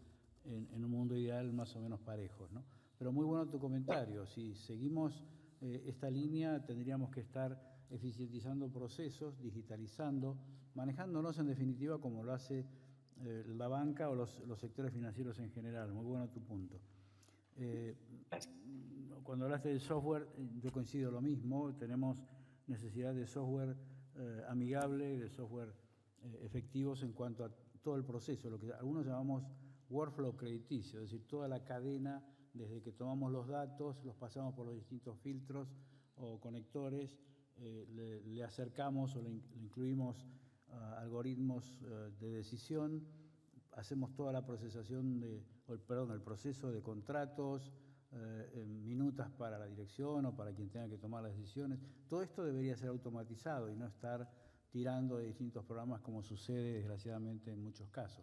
en un mundo ideal más o menos parejos, ¿no? Pero muy bueno tu comentario. Si seguimos esta línea tendríamos que estar eficientizando procesos, digitalizando, manejándonos en definitiva como lo hace la banca o los sectores financieros en general. Muy bueno tu punto. Cuando hablaste del software, yo coincido lo mismo, tenemos necesidad de software amigable, de software efectivos en cuanto a todo el proceso, lo que algunos llamamos workflow crediticio, es decir, toda la cadena desde que tomamos los datos, los pasamos por los distintos filtros o conectores, le acercamos o le incluimos algoritmos de decisión, hacemos toda la procesación el proceso de contratos, minutas para la dirección o para quien tenga que tomar las decisiones. Todo esto debería ser automatizado y no estar tirando de distintos programas como sucede desgraciadamente en muchos casos.